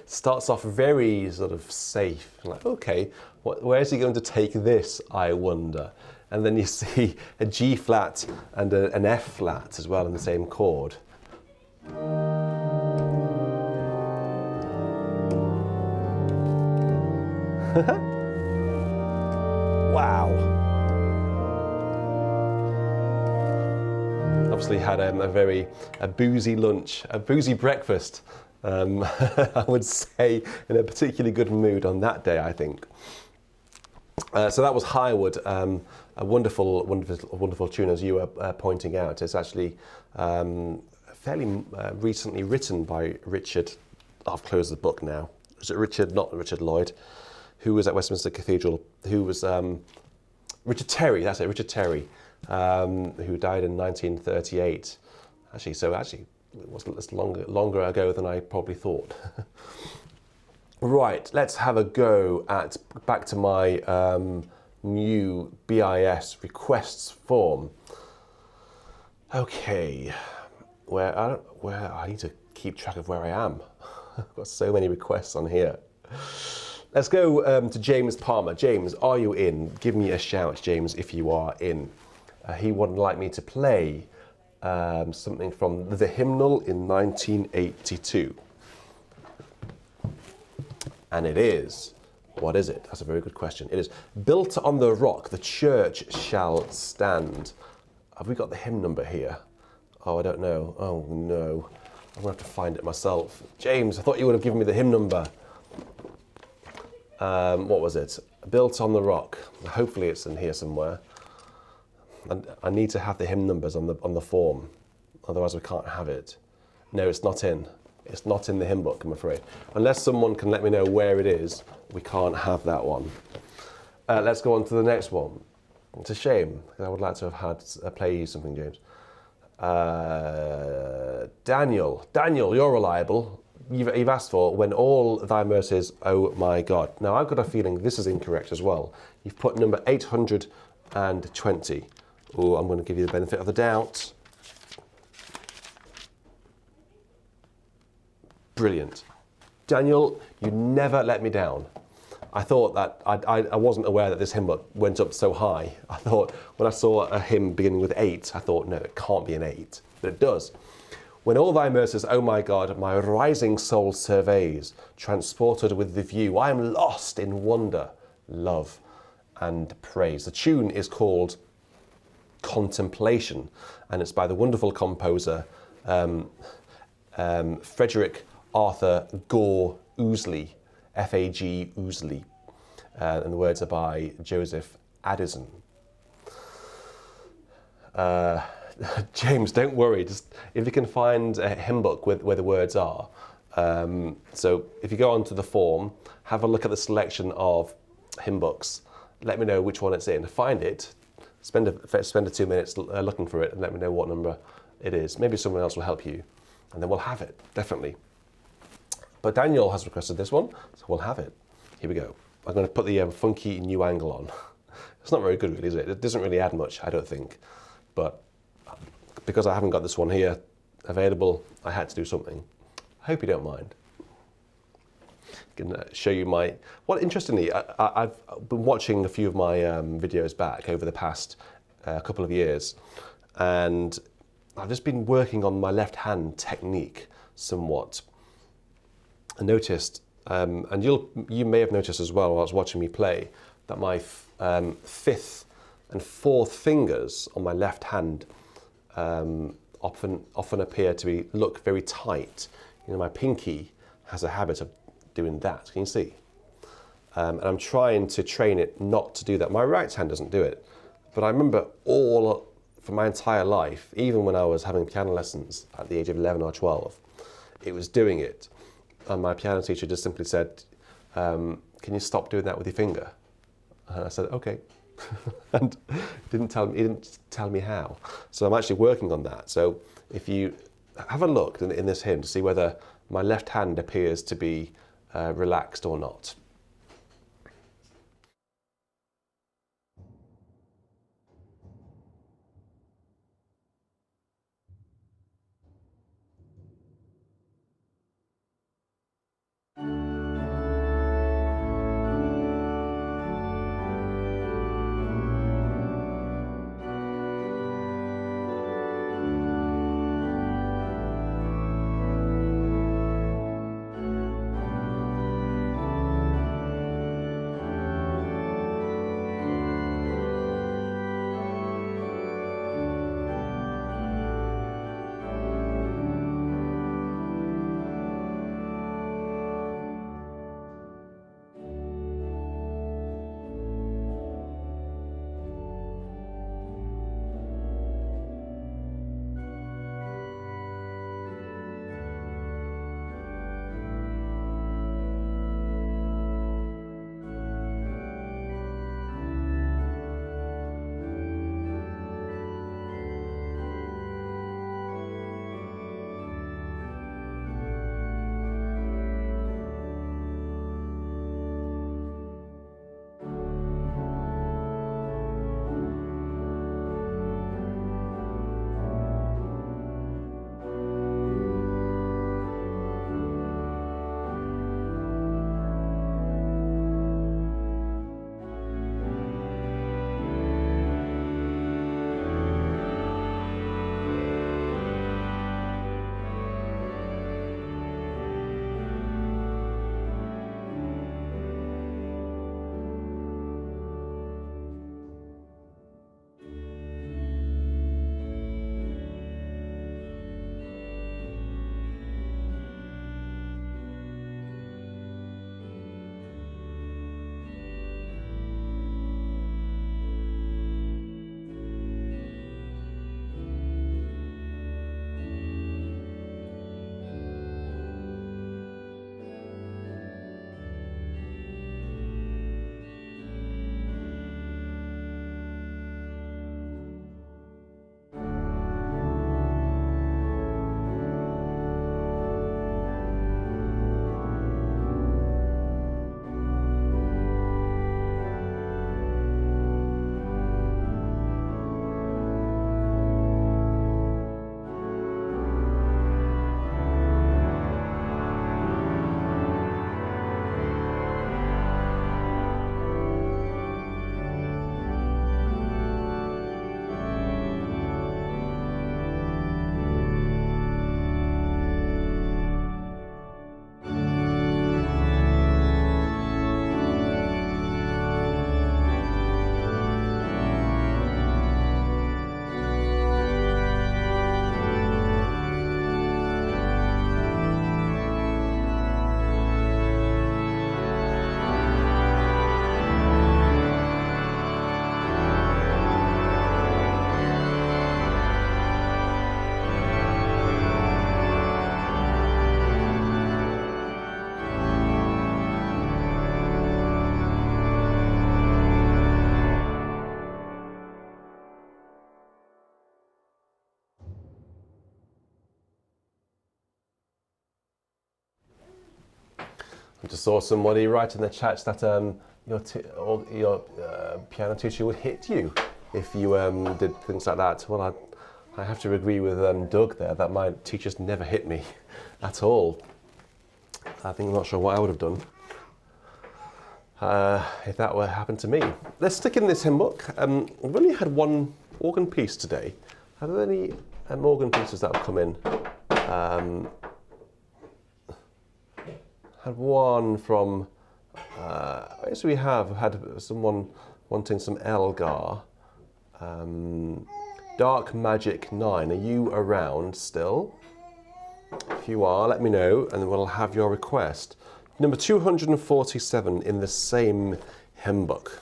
Starts off very sort of safe, like, okay, where's he going to take this, I wonder? And then you see a G flat and an F flat as well in the same chord. Wow. Obviously had a boozy lunch, a boozy breakfast. I would say in a particularly good mood on that day, I think. So that was Highwood, a wonderful tune, as you were pointing out. It's actually fairly recently written by Richard. I've closed the book now. Is it Richard? Not Richard Lloyd, who was at Westminster Cathedral. Who was Richard Terry? That's it, Richard Terry, who died in 1938. Actually, it was longer ago than I probably thought. Right, let's have a go at back to my new BIS Requests Form. Okay, where I need to keep track of where I am. I've got so many requests on here. Let's go to James Palmer. James, are you in? Give me a shout, James, if you are in. He would like me to play something from the hymnal in 1982. And it is, what is it? That's a very good question. It is, built on the rock, the church shall stand. Have we got the hymn number here? Oh, I don't know. Oh, no. I'm going to have to find it myself. James, I thought you would have given me the hymn number. What was it? Built on the rock. Hopefully it's in here somewhere. And I need to have the hymn numbers on the form. Otherwise we can't have it. No, it's not in. It's not in the hymn book, I'm afraid. Unless someone can let me know where it is, we can't have that one. Let's go on to the next one. It's a shame, because I would like to have had play you something, James. Daniel, you're reliable. You've asked for when all thy mercies, oh my God. Now I've got a feeling this is incorrect as well. You've put number 820. Oh, I'm going to give you the benefit of the doubt. Brilliant. Daniel, you never let me down. I thought that I wasn't aware that this hymn book went up so high. I thought when I saw a hymn beginning with 8, I thought, no, it can't be an 8, but it does. When all thy mercies, oh my God, my rising soul surveys, transported with the view, I am lost in wonder, love, and praise. The tune is called Contemplation, and it's by the wonderful composer Frederick Arthur Gore Ouseley, F-A-G Ouseley, and the words are by Joseph Addison. James, don't worry, just if you can find a hymn book where the words are. So if you go onto the form, have a look at the selection of hymn books, let me know which one it's in. Find it, spend a 2 minutes looking for it and let me know what number it is. Maybe someone else will help you and then we'll have it, definitely. But Daniel has requested this one, so we'll have it. Here we go. I'm going to put the funky new angle on. It's not very good, really, is it? It doesn't really add much, I don't think. But because I haven't got this one here available, I had to do something. I hope you don't mind. I can show you my... Well, interestingly, I've been watching a few of my videos back over the past couple of years, and I've just been working on my left hand technique somewhat. I noticed, and you may have noticed as well while I was watching me play, that my fifth and fourth fingers on my left hand often appear to look very tight. You know, my pinky has a habit of doing that. Can you see? And I'm trying to train it not to do that. My right hand doesn't do it, but I remember for my entire life, even when I was having piano lessons at the age of 11 or 12, it was doing it. And my piano teacher just simply said, can you stop doing that with your finger? And I said, okay. And he didn't tell me how. So I'm actually working on that. So if you have a look in this hymn to see whether my left hand appears to be relaxed or not. I just saw somebody write in the chat that your piano teacher would hit you if you did things like that. Well, I have to agree with Doug there that my teachers never hit me at all. I'm not sure what I would have done if that were happened to me. Let's stick in this hymn book. We've only had one organ piece today. Are there any organ pieces that have come in? Had one from, yes, we have had someone wanting some Elgar. Dark Magic 9, are you around still? If you are, let me know and we'll have your request. Number 247 in the same hymn book.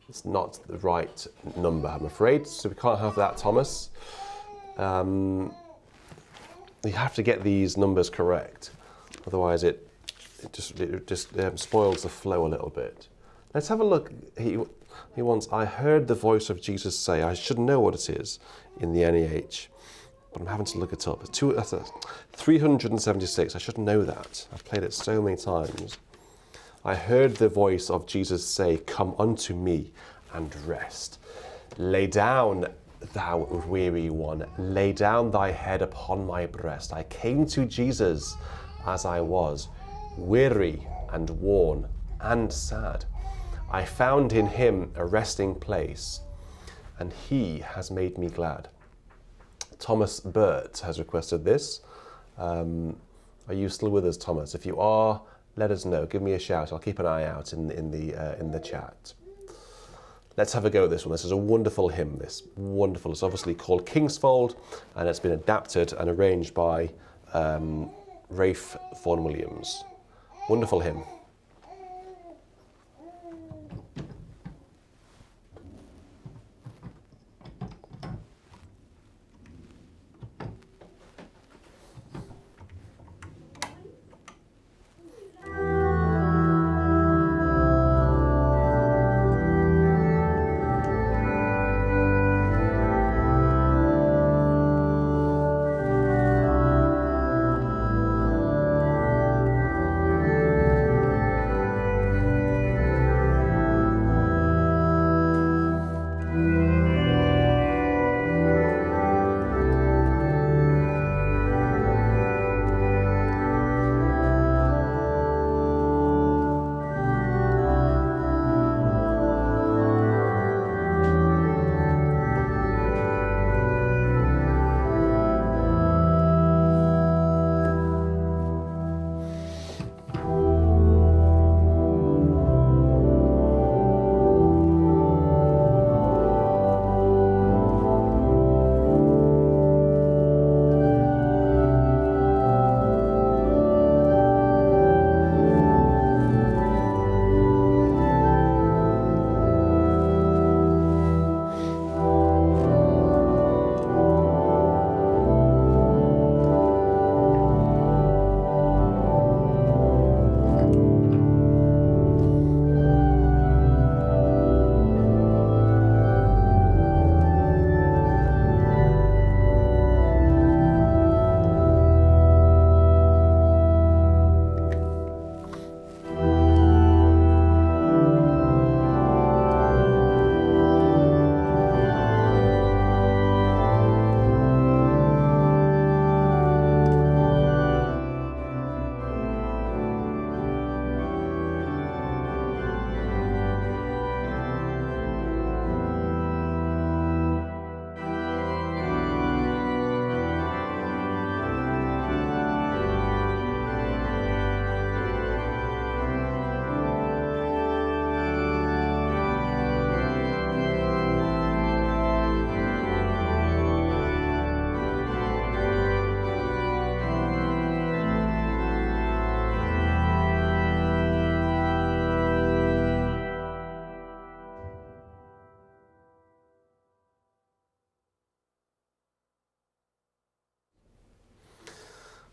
It's not the right number, I'm afraid, so we can't have that, Thomas. You have to get these numbers correct, otherwise it just spoils the flow a little bit. Let's have a look. He wants, I heard the voice of Jesus say, I should know what it is in the NEH, but I'm having to look it up. That's 376, I should know that. I've played it so many times. I heard the voice of Jesus say, come unto me and rest. Lay down, thou weary one, lay down thy head upon my breast. I came to Jesus as I was, weary and worn and sad. I found in him a resting place, and he has made me glad. Thomas Burt has requested this. Are you still with us, Thomas? If you are, let us know. Give me a shout. I'll keep an eye out in the chat. Let's have a go at this one. This is a wonderful hymn, this. Wonderful. It's obviously called Kingsfold, and it's been adapted and arranged by Rafe Vaughan Williams. Wonderful hymn.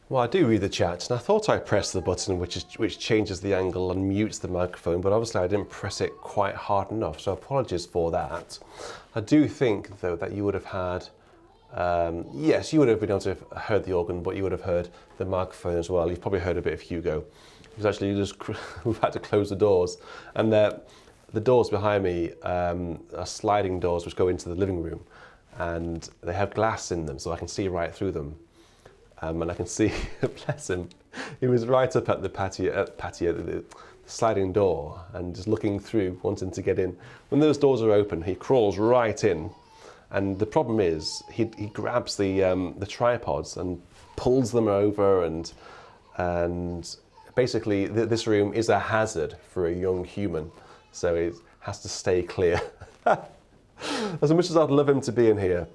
Well, I do read the chat, and I thought I pressed the button which changes the angle and mutes the microphone, but obviously I didn't press it quite hard enough, so apologies for that. I do think, though, that you would have had Yes, you would have been able to have heard the organ, but you would have heard the microphone as well. You've probably heard a bit of Hugo. It was actually just, we've had to close the doors. And the doors behind me are sliding doors which go into the living room. And they have glass in them, so I can see right through them. And I can see, bless him, he was right up at the patio, the sliding door, and just looking through, wanting to get in. When those doors are open, he crawls right in. And the problem is, he grabs the tripods and pulls them over, and basically this room is a hazard for a young human, so it has to stay clear. As much as I'd love him to be in here.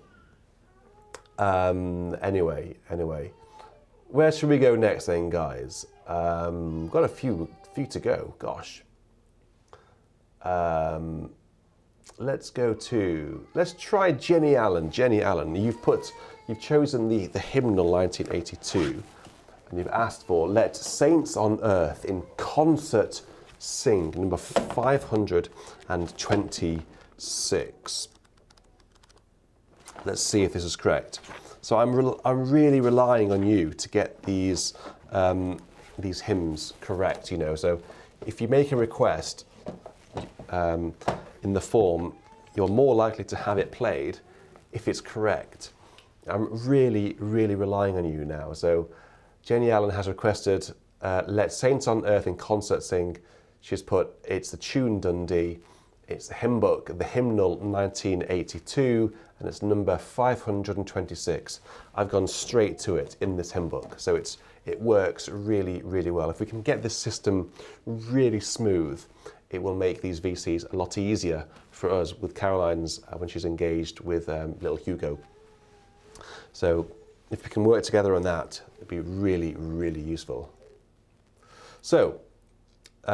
Anyway, where should we go next then, guys? Got a few to go, gosh. Let's try Jenny Allen. Jenny Allen, you've chosen the hymnal 1982, and you've asked for "Let Saints on Earth in Concert Sing," number 526. Let's see if this is correct. So I'm really relying on you to get these hymns correct. You know, so if you make a request in the form, you're more likely to have it played if it's correct. I'm really relying on you now. So Jenny Allen has requested "Let Saints on Earth in Concert Sing." She's put, it's the tune Dundee, it's the hymn book, the hymnal 1982, and it's number 526. I've gone straight to it in this hymn book, so it works really well. If we can get this system really smooth, it will make these VCs a lot easier for us with Caroline's when she's engaged with little Hugo. So if we can work together on that, it'd be really useful. So,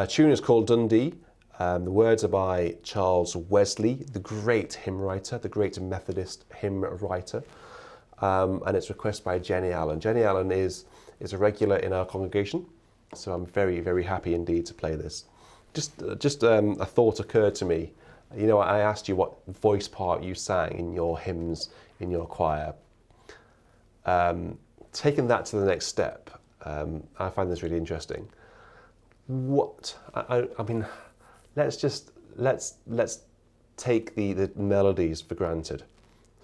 tune is called Dundee. The words are by Charles Wesley, the great hymn writer, the great Methodist hymn writer, and it's requested by Jenny Allen. Jenny Allen is a regular in our congregation, so I'm very happy indeed to play this. Just a thought occurred to me. You know, I asked you what voice part you sang in your hymns in your choir. Taking that to the next step, I find this really interesting. I mean, let's take the melodies for granted.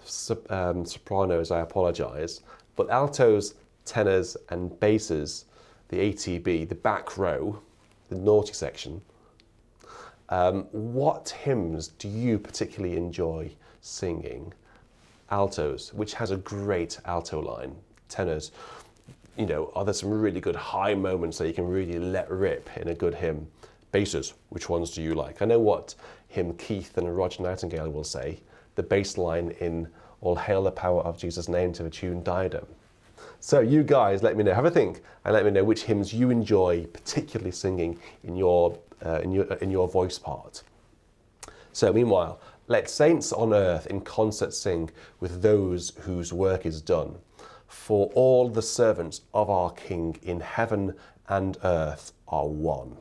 Sopranos, I apologise, but altos, tenors, and basses, the ATB, the back row, the naughty section. What hymns do you particularly enjoy singing? Altos, which has a great alto line. Tenors, you know, are there some really good high moments that you can really let rip in a good hymn? Basses, which ones do you like? I know what hymn Keith and Roger Nightingale will say, the bass line in "All Hail the Power of Jesus' Name" to the tune Diadem. So you guys, let me know, have a think, and let me know which hymns you enjoy particularly singing in your voice part. So meanwhile, let saints on earth in concert sing with those whose work is done. For all the servants of our King in heaven and earth are one.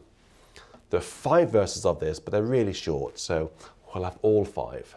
There are 5 verses of this, but they're really short, so we'll have all 5.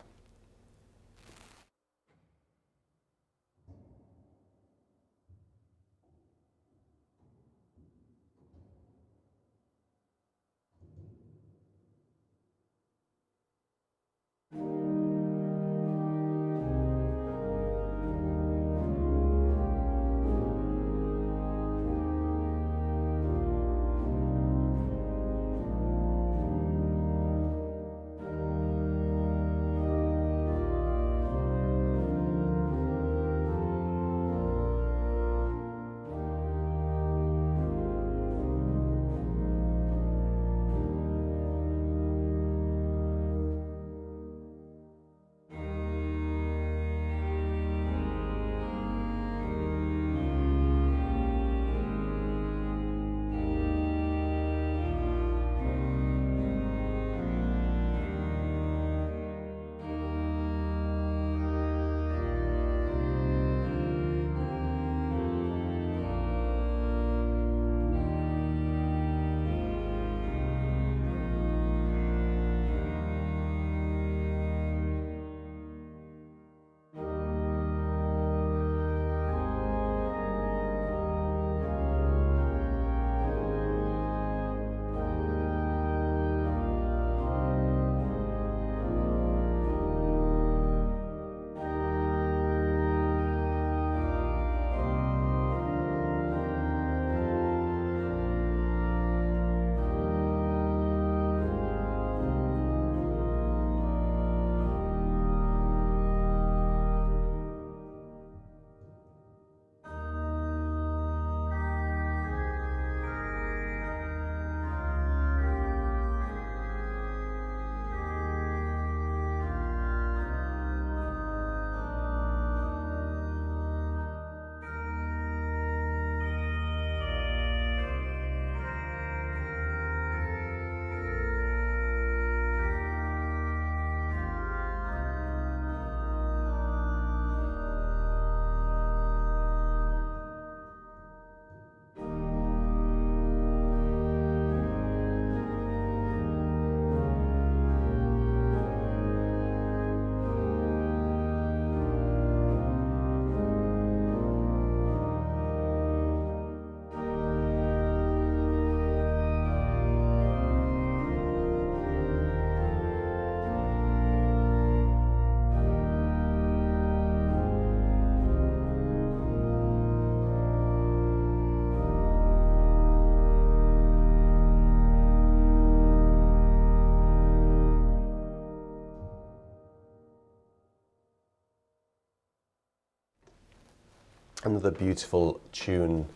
Another beautiful tune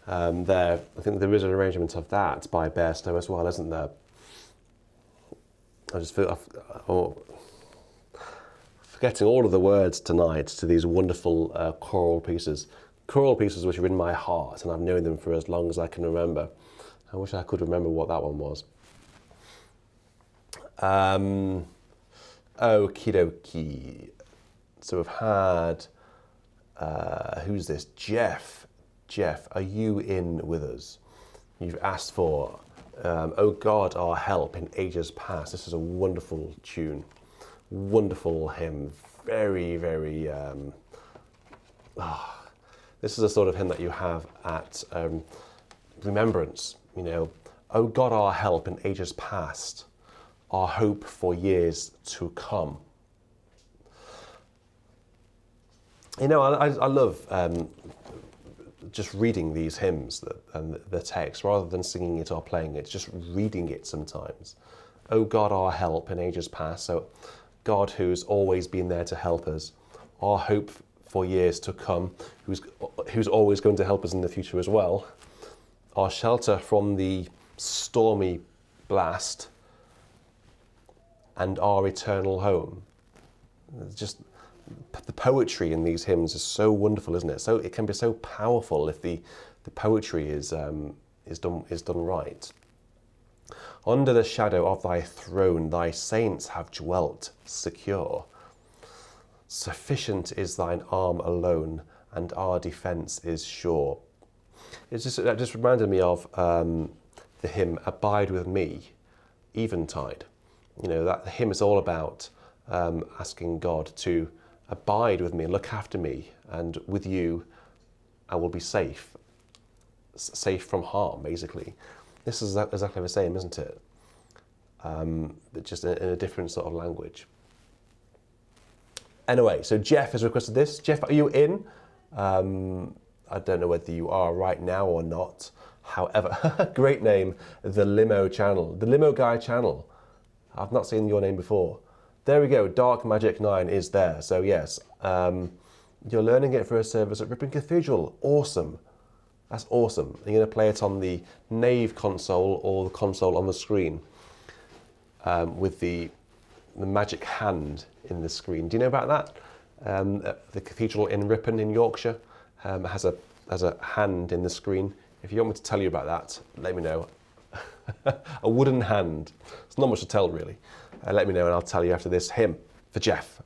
there. I think there is an arrangement of that by Bairstow as well, isn't there? I just feel forgetting all of the words tonight to these wonderful choral pieces. Choral pieces which are in my heart, and I've known them for as long as I can remember. I wish I could remember what that one was. Okie dokie. So we've had, who's this? Jeff. Jeff, are you in with us? You've asked for, Oh God, our help in ages past. This is a wonderful tune, wonderful hymn, very, very, this is a sort of hymn that you have at remembrance, you know, Oh God, our help in ages past, our hope for years to come. You know, I love just reading these hymns and the text, rather than singing it or playing it, just reading it sometimes. Oh God, our help in ages past. So God, who's always been there to help us, our hope for years to come, who's always going to help us in the future as well, our shelter from the stormy blast, and our eternal home. Just the poetry in these hymns is so wonderful, isn't it? So it can be so powerful if the poetry is done right. Under the shadow of thy throne, thy saints have dwelt secure. Sufficient is thine arm alone, and our defence is sure. That just reminded me of the hymn "Abide with Me," Eventide. You know, that hymn is all about asking God to abide with me, look after me, and with you I will be safe from harm, basically. This is exactly the same, isn't it? But just in a different sort of language. Anyway, so Jeff has requested this. Jeff, are you in? I don't know whether you are right now or not. However, great name, the Limo Channel. The Limo Guy Channel. I've not seen your name before. There we go, Dark Magic 9 is there. So yes, you're learning it for a service at Ripon Cathedral. Awesome. That's awesome. You're going to play it on the Nave console or the console on the screen with the magic hand in the screen. Do you know about that? The cathedral in Ripon in Yorkshire has a hand in the screen. If you want me to tell you about that, let me know. A wooden hand. It's not much to tell, really. Let me know and I'll tell you after this hymn for Jeff.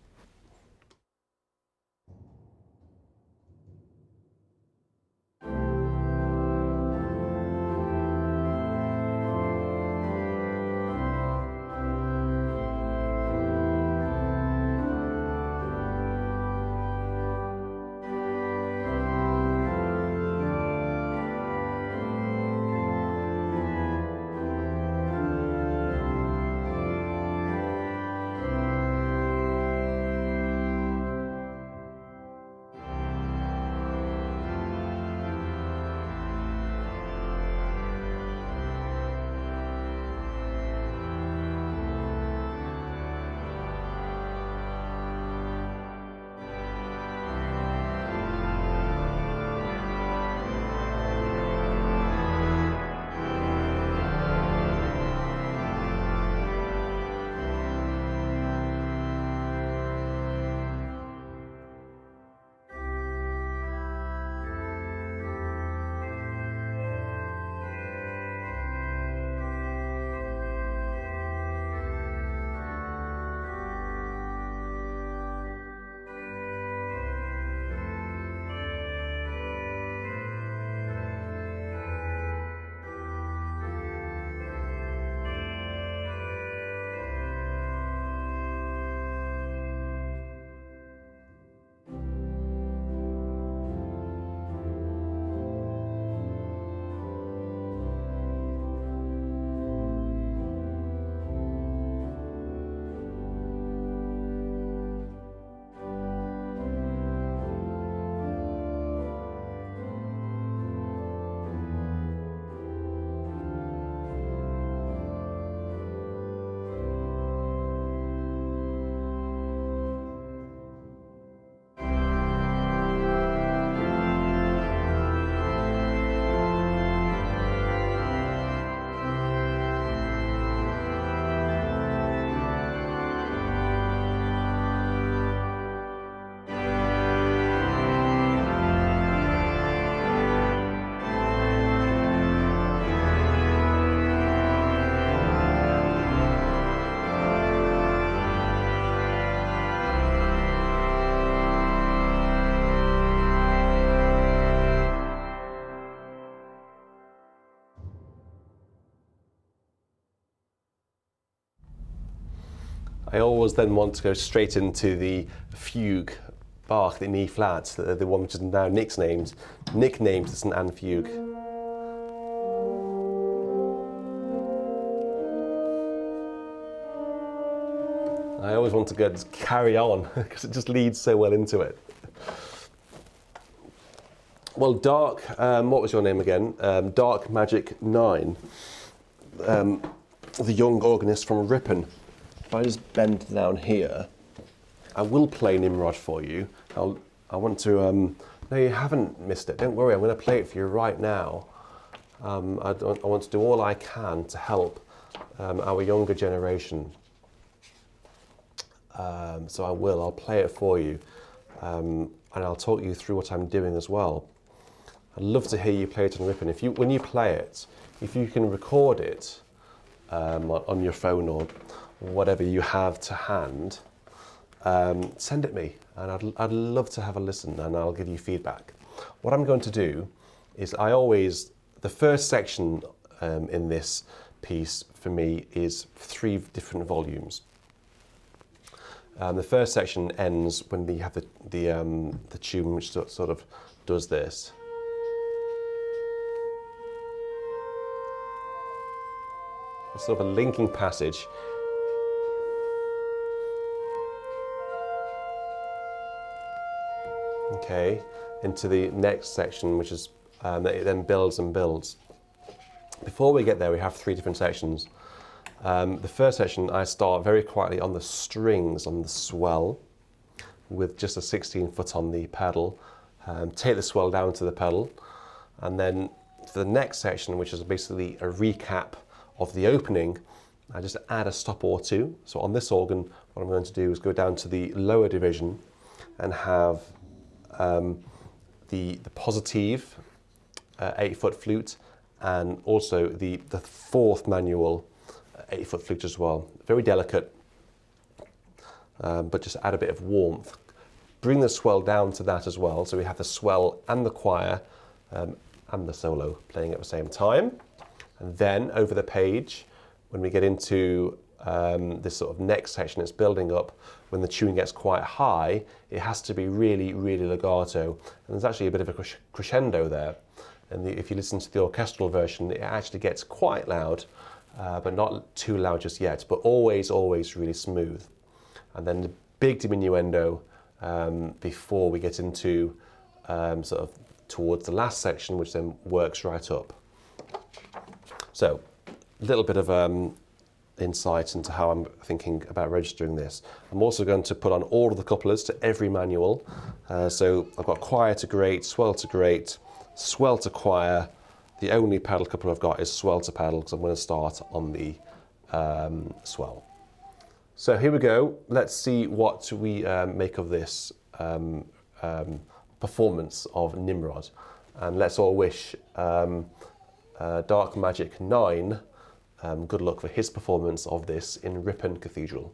I always then want to go straight into the fugue, Bach, the E flat, the one which is now nicknamed as an and fugue. I always want to go just carry on because it just leads so well into it. Well, Dark, what was your name again? Dark Magic 9, the young organist from Ripon. If I just bend down here, I will play Nimrod for you. I want to, no, you haven't missed it. Don't worry, I'm going to play it for you right now. I want to do all I can to help our younger generation. So I'll play it for you. And I'll talk you through what I'm doing as well. I'd love to hear you play it on Ripon. When you play it, if you can record it on your phone or whatever you have to hand, send it me, and I'd love to have a listen, and I'll give you feedback. What I'm going to do is the first section in this piece for me is 3 different volumes. The first section ends when you have the tune which sort of does this. It's sort of a linking passage. Okay, into the next section, which is it then builds and builds. Before we get there, we have 3 different sections. The first section, I start very quietly on the strings, on the swell, with just a 16 foot on the pedal. Take the swell down to the pedal, and then for the next section, which is basically a recap of the opening, I just add a stop or 2. So on this organ, what I'm going to do is go down to the lower division and have the positive 8-foot flute, and also the 4th manual 8-foot flute as well. Very delicate, but just add a bit of warmth. Bring the swell down to that as well, so we have the swell and the choir and the solo playing at the same time. And then over the page, when we get into this sort of next section, it's building up. When the tune gets quite high, it has to be really, really legato. And there's actually a bit of a crescendo there. And if you listen to the orchestral version, it actually gets quite loud, but not too loud just yet, but always, always really smooth. And then the big diminuendo before we get into sort of towards the last section, which then works right up. So, a little bit of insight into how I'm thinking about registering this. I'm also going to put on all of the couplers to every manual. So I've got choir to great, swell to choir. The only pedal coupler I've got is swell to pedal, because I'm going to start on the swell. So here we go. Let's see what we make of this performance of Nimrod. And let's all wish Dark Magic 9 good luck for his performance of this in Ripon Cathedral.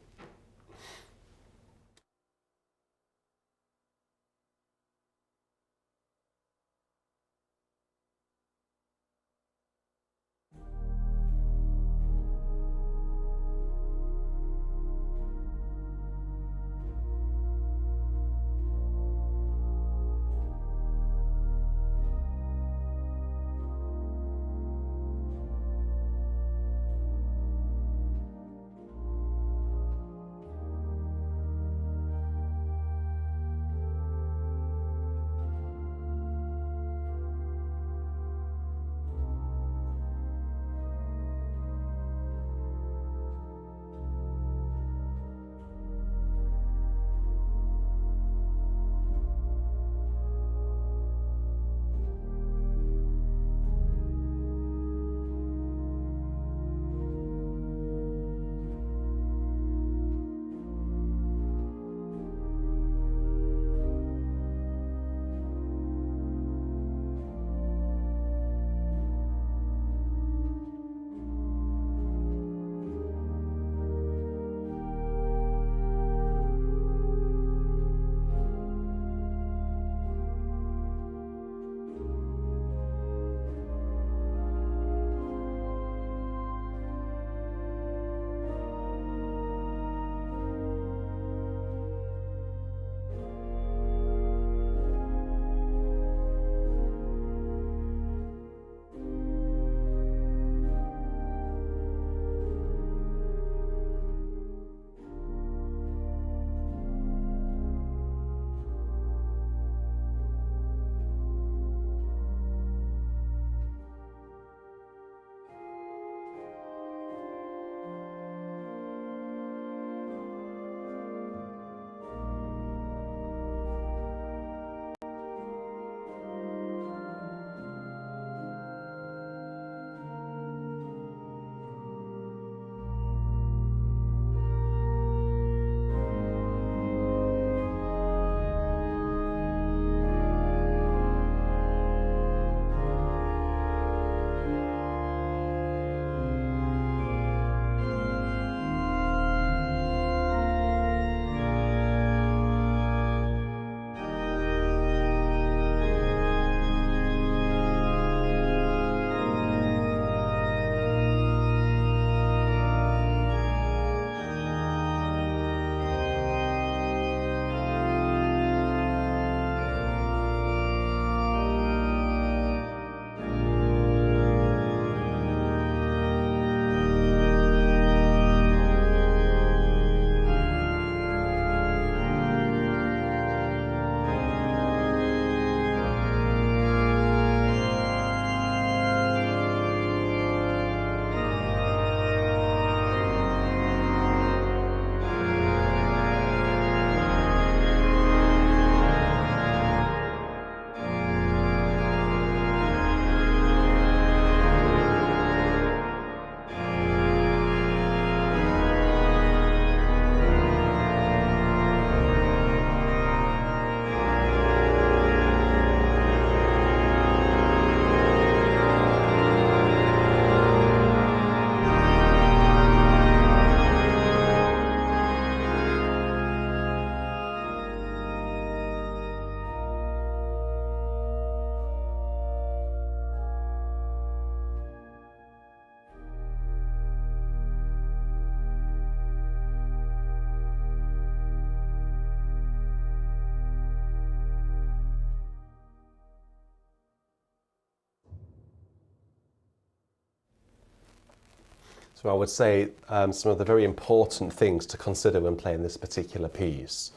So I would say some of the very important things to consider when playing this particular piece,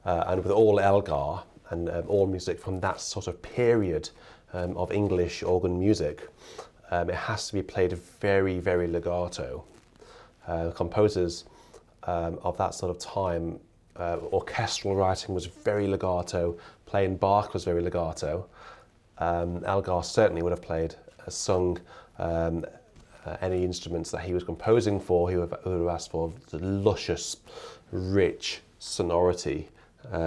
and with all Elgar and all music from that sort of period of English organ music, it has to be played very, very legato. Composers of that sort of time, orchestral writing was very legato, playing Bach was very legato. Elgar certainly would have sung any instruments that he was composing for. He would have asked for the luscious, rich sonority,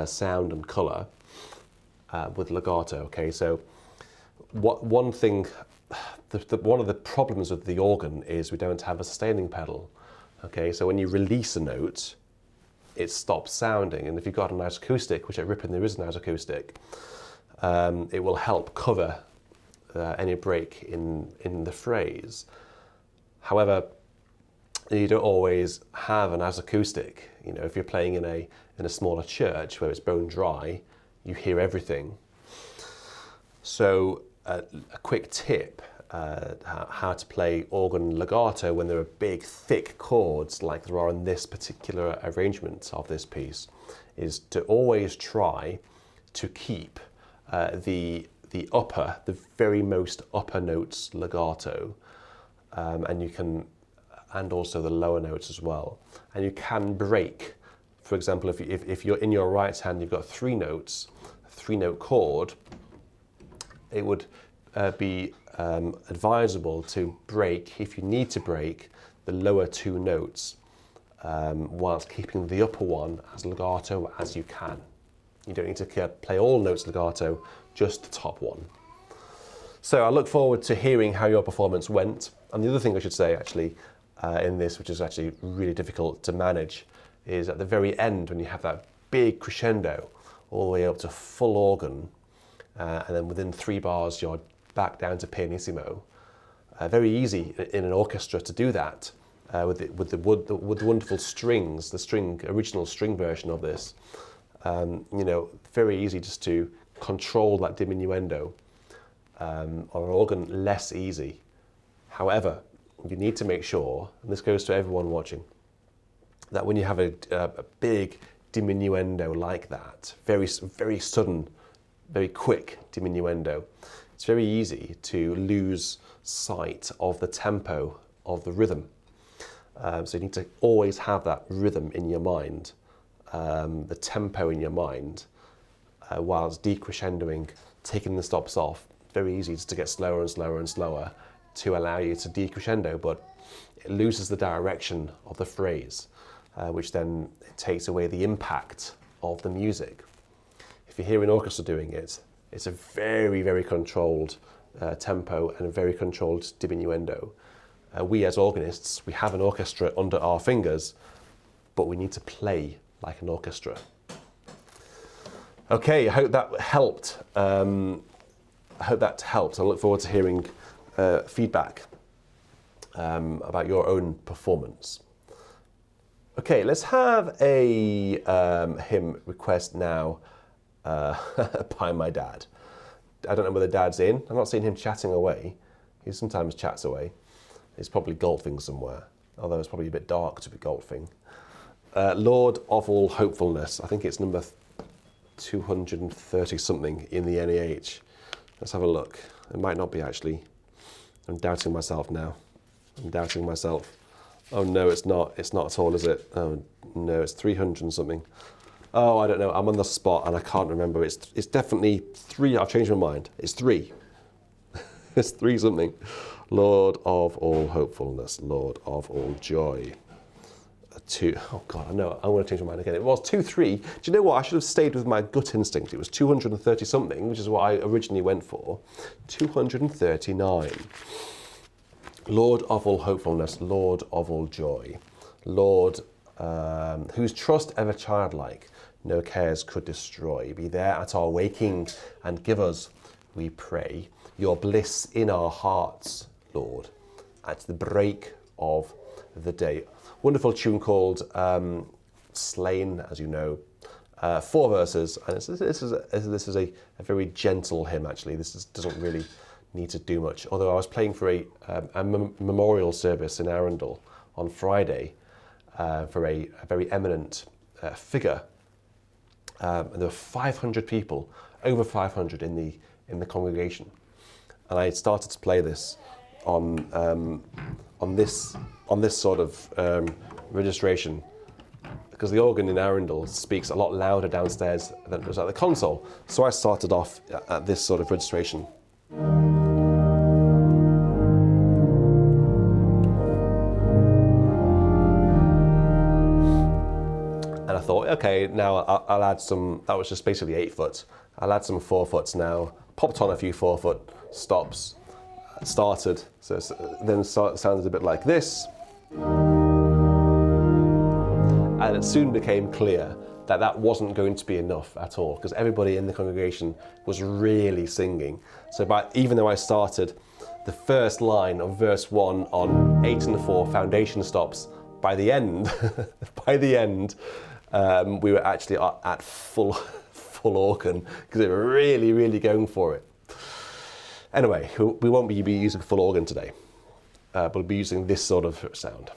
sound and colour with legato. Okay, so one of the problems with the organ is we don't have a sustaining pedal. Okay, so when you release a note, it stops sounding, and if you've got a nice acoustic, which at Ripon there is a nice acoustic, it will help cover any break in the phrase. However, you don't always have a nice acoustic. You know, if you're playing in a smaller church where it's bone dry, you hear everything. So a quick tip, how to play organ legato when there are big, thick chords like there are in this particular arrangement of this piece, is to always try to keep the very most upper notes legato, and also the lower notes as well. And you can break. For example, if you're in your right hand, you've got 3 notes, a 3-note chord, it would be advisable to break, if you need to break, the lower 2 notes whilst keeping the upper one as legato as you can. You don't need to play all notes legato, just the top one. So I look forward to hearing how your performance went. And the other thing I should say actually in this, which is actually really difficult to manage, is at the very end when you have that big crescendo all the way up to full organ, and then within 3 bars you're back down to pianissimo. Very easy in an orchestra to do that with the wonderful strings, the original string version of this. You know, very easy just to control that diminuendo. On an organ, less easy. However, you need to make sure, and this goes to everyone watching, that when you have a big diminuendo like that, very sudden, very quick diminuendo, it's very easy to lose sight of the tempo of the rhythm. So you need to always have that rhythm in your mind, the tempo in your mind, whilst decrescendoing, taking the stops off. Very easy just to get slower and slower and slower to allow you to decrescendo, but it loses the direction of the phrase, which then takes away the impact of the music. If you hear an orchestra doing it, it's a very, very controlled tempo and a very controlled diminuendo. We as organists, we have an orchestra under our fingers, but we need to play like an orchestra. Okay, I hope that helped. I look forward to hearing feedback about your own performance. Okay, let's have a hymn request now by my dad. I don't know whether Dad's in. I'm not seeing him chatting away. He sometimes chats away. He's probably golfing somewhere, although it's probably a bit dark to be golfing. Lord of all hopefulness. I think it's number 230 something in the NEH. Let's have a look. It might not be actually. I'm doubting myself now. I'm doubting myself. Oh no, it's not. It's not at all, is it? Oh no, it's 300 and something. Oh, I don't know. I'm on the spot and I can't remember. It's definitely 3. I've changed my mind. It's 3. It's 3 something. Lord of all hopefulness, Lord of all joy. 2. Oh God, I know. I'm going to change my mind again. It was 2-3. Do you know what? I should have stayed with my gut instinct. It was 230 something, which is what I originally went for. 239. Lord of all hopefulness, Lord of all joy. Lord, whose trust ever childlike, no cares could destroy. Be there at our waking and give us, we pray, your bliss in our hearts, Lord, at the break of the day. Wonderful tune called Slain, as you know. 4 verses, and this is a very gentle hymn, actually. Doesn't really need to do much. Although I was playing for a memorial service in Arundel on Friday for a very eminent figure. And there were 500 people, over 500 in the congregation, and I started to play this on this sort of registration, because the organ in Arundel speaks a lot louder downstairs than it does at the console. So I started off at this sort of registration. And I thought, okay, now I'll add some, that was just basically 8 foot. I'll add some 4 foots now, popped on a few 4 foot stops, started, so then sounded a bit like this. And it soon became clear that that wasn't going to be enough at all, because everybody in the congregation was really singing. So even though I started the first line of verse 1 on 8 and 4 foundation stops, by the end, we were actually at full organ, because they were really, really going for it. Anyway, we won't be using full organ today, but we'll be using this sort of sound.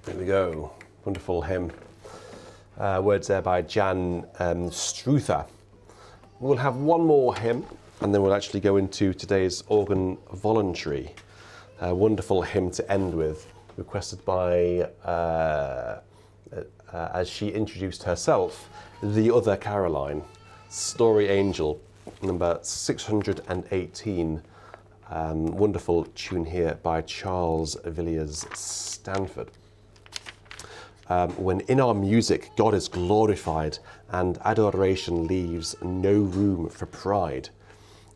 There we go. Wonderful hymn. Words there by Jan Struther. We'll have one more hymn and then we'll actually go into today's organ voluntary. A wonderful hymn to end with, requested by, as she introduced herself, the other Caroline, Story Angel, number 618. Wonderful tune here by Charles Villiers Stanford. When in our music God is glorified and adoration leaves no room for pride,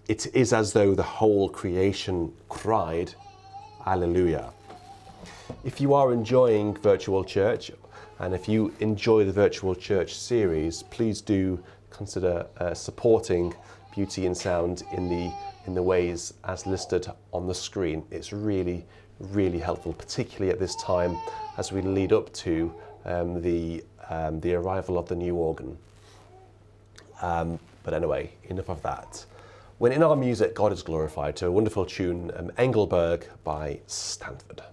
it is as though the whole creation cried, Alleluia. If you are enjoying Virtual Church, and if you enjoy the Virtual Church series, please do consider supporting Beauty in Sound in the ways as listed on the screen. It's really, really helpful, particularly at this time as we lead up to the arrival of the new organ. But anyway, enough of that. When in our music God is glorified, to a wonderful tune, Engelberg by Stanford.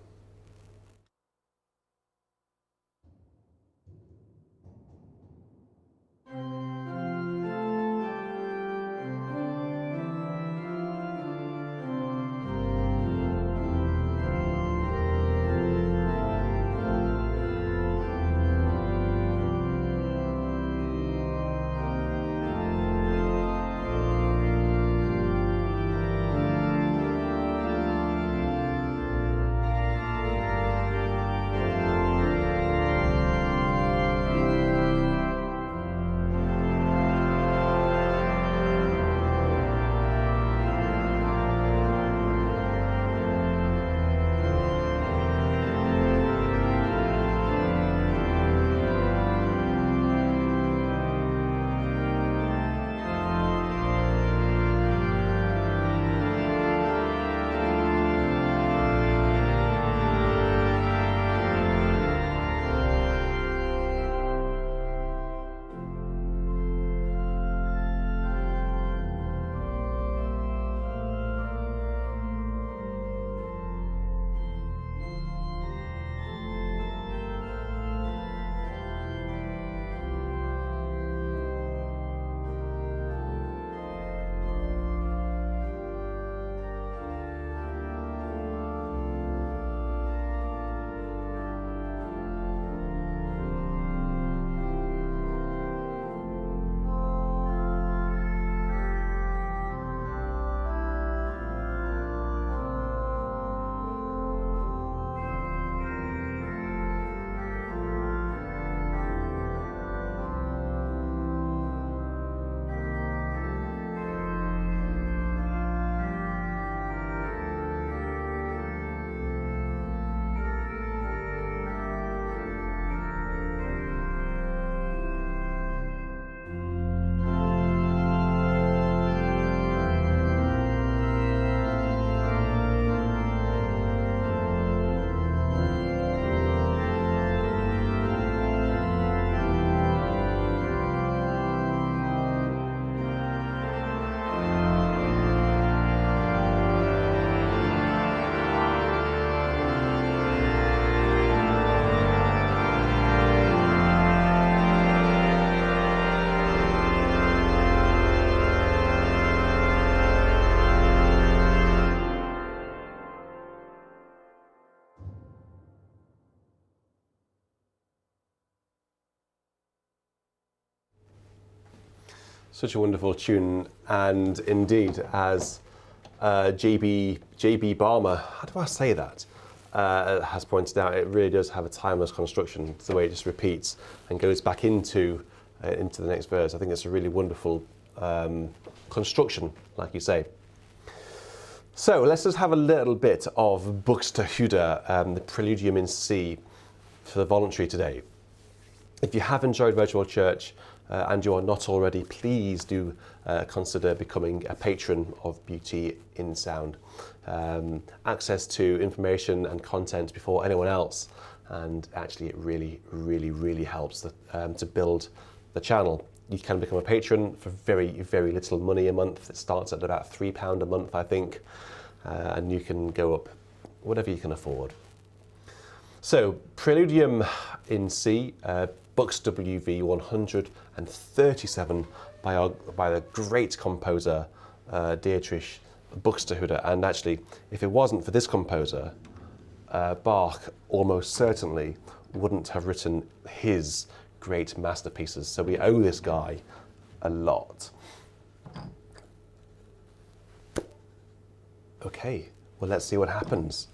Such a wonderful tune, and indeed, as J.B. Balmer, how do I say that, has pointed out, it really does have a timeless construction. It's the way it just repeats and goes back into the next verse. I think it's a really wonderful construction, like you say. So let's just have a little bit of Buxtehude, the Preludium in C for the voluntary today. If you have enjoyed Virtual Church and you are not already, please do consider becoming a patron of Beauty in Sound. Access to information and content before anyone else, and actually it really, really, really helps to build the channel. You can become a patron for very, very little money a month. It starts at about £3 a month, I think, and you can go up whatever you can afford. So, Preludium in C, Books WV 137 by the great composer Dietrich Buxtehude. And actually, if it wasn't for this composer, Bach almost certainly wouldn't have written his great masterpieces. So we owe this guy a lot. Okay, well, let's see what happens.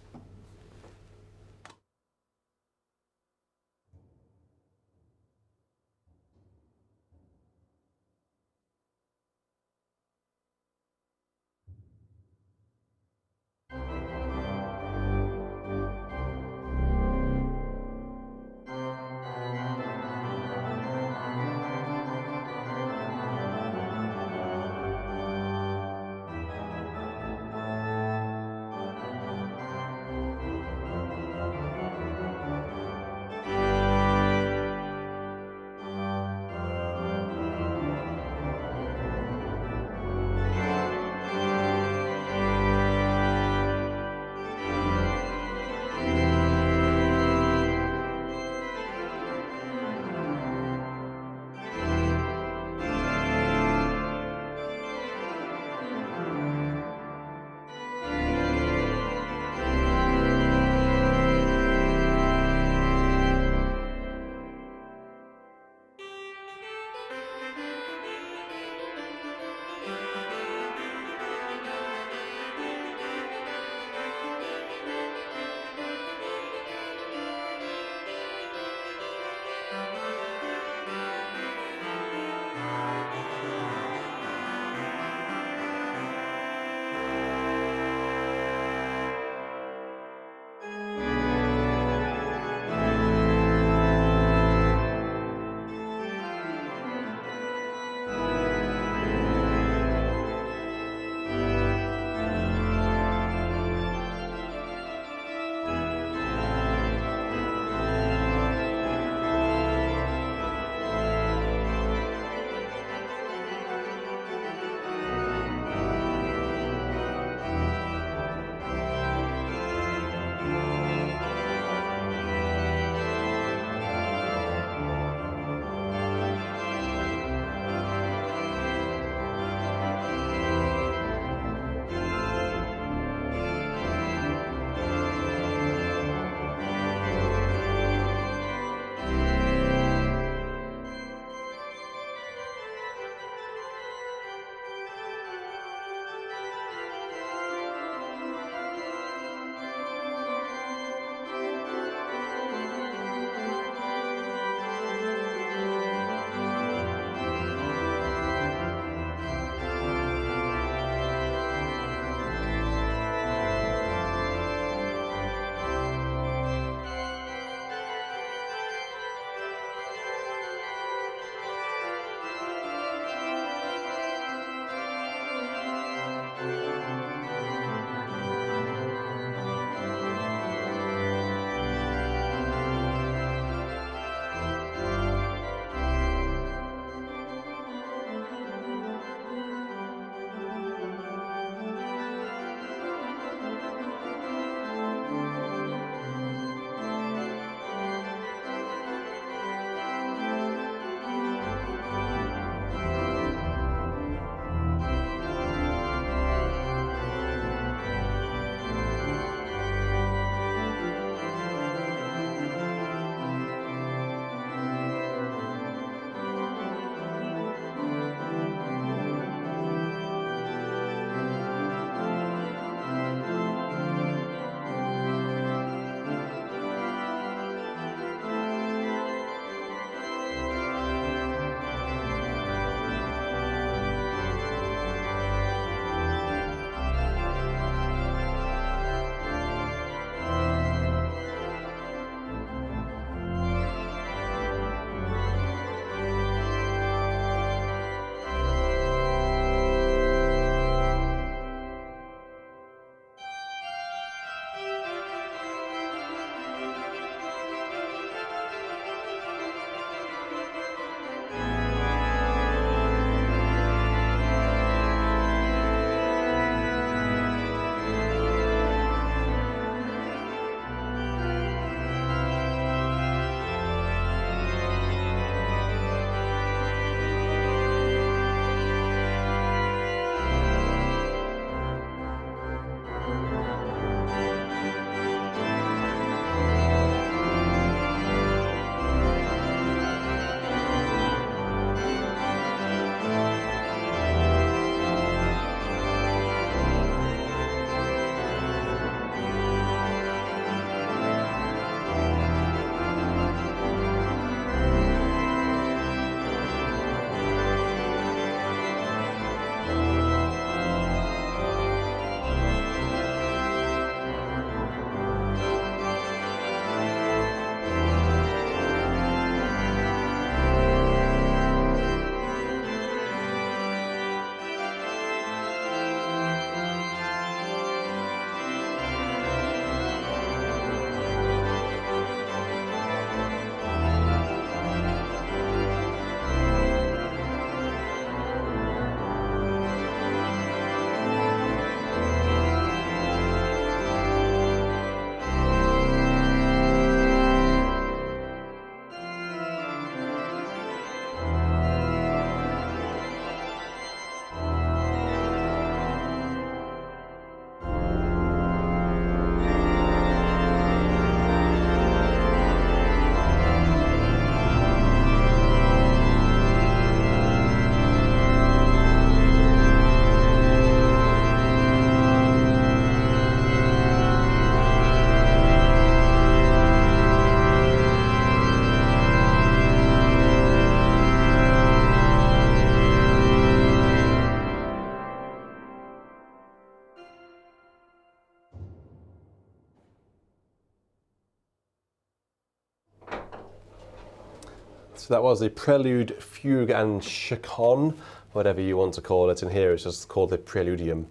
So that was the Prelude, Fugue and Chaconne, whatever you want to call it. And here it's just called the Preludium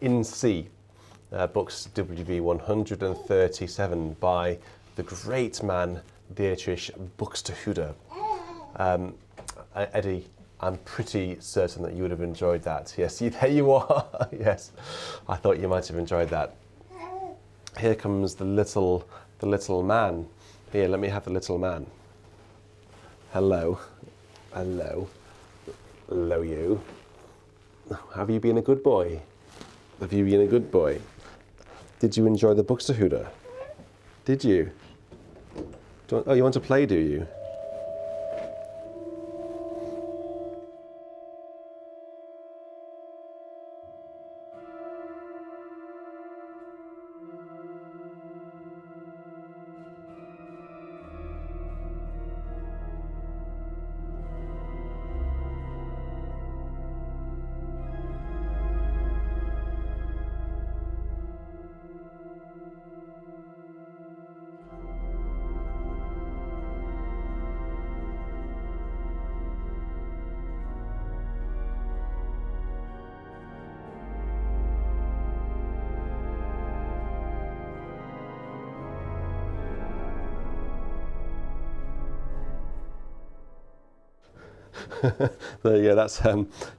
in C, books WV 137 by the great man Dietrich Buxtehude. Eddie, I'm pretty certain that you would have enjoyed that. Yes, there you are. Yes, I thought you might have enjoyed that. Here comes the little man. Here, let me have the little man. Hello. Hello. Hello, you. Have you been a good boy? Have you been a good boy? Did you enjoy the Buxtehude? Did you? Oh, you want to play, do you? Yeah,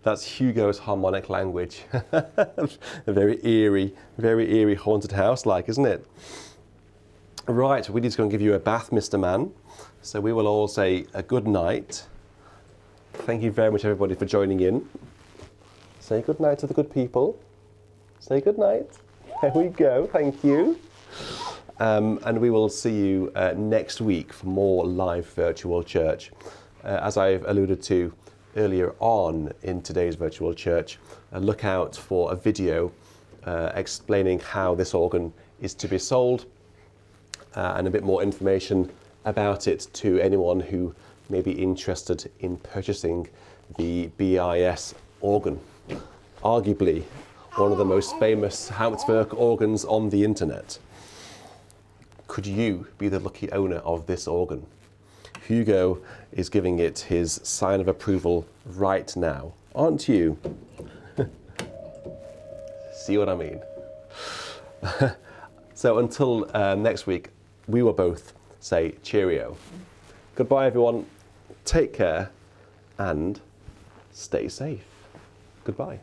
that's Hugo's harmonic language. A very eerie haunted house like, isn't it? Right, we need to go and give you a bath, Mr. Man. So we will all say a good night. Thank you very much, everybody, for joining in. Say good night to the good people. Say good night. There we go, thank you. And we will see you next week for more live virtual church. As I've alluded to earlier on in today's virtual church, look out for a video explaining how this organ is to be sold and a bit more information about it to anyone who may be interested in purchasing the BIS organ, arguably one of the most famous Hauptwerk organs on the internet. Could you be the lucky owner of this organ? Hugo is giving it his sign of approval right now, aren't you? See what I mean? So until next week, we will both say cheerio. Goodbye, everyone. Take care and stay safe. Goodbye.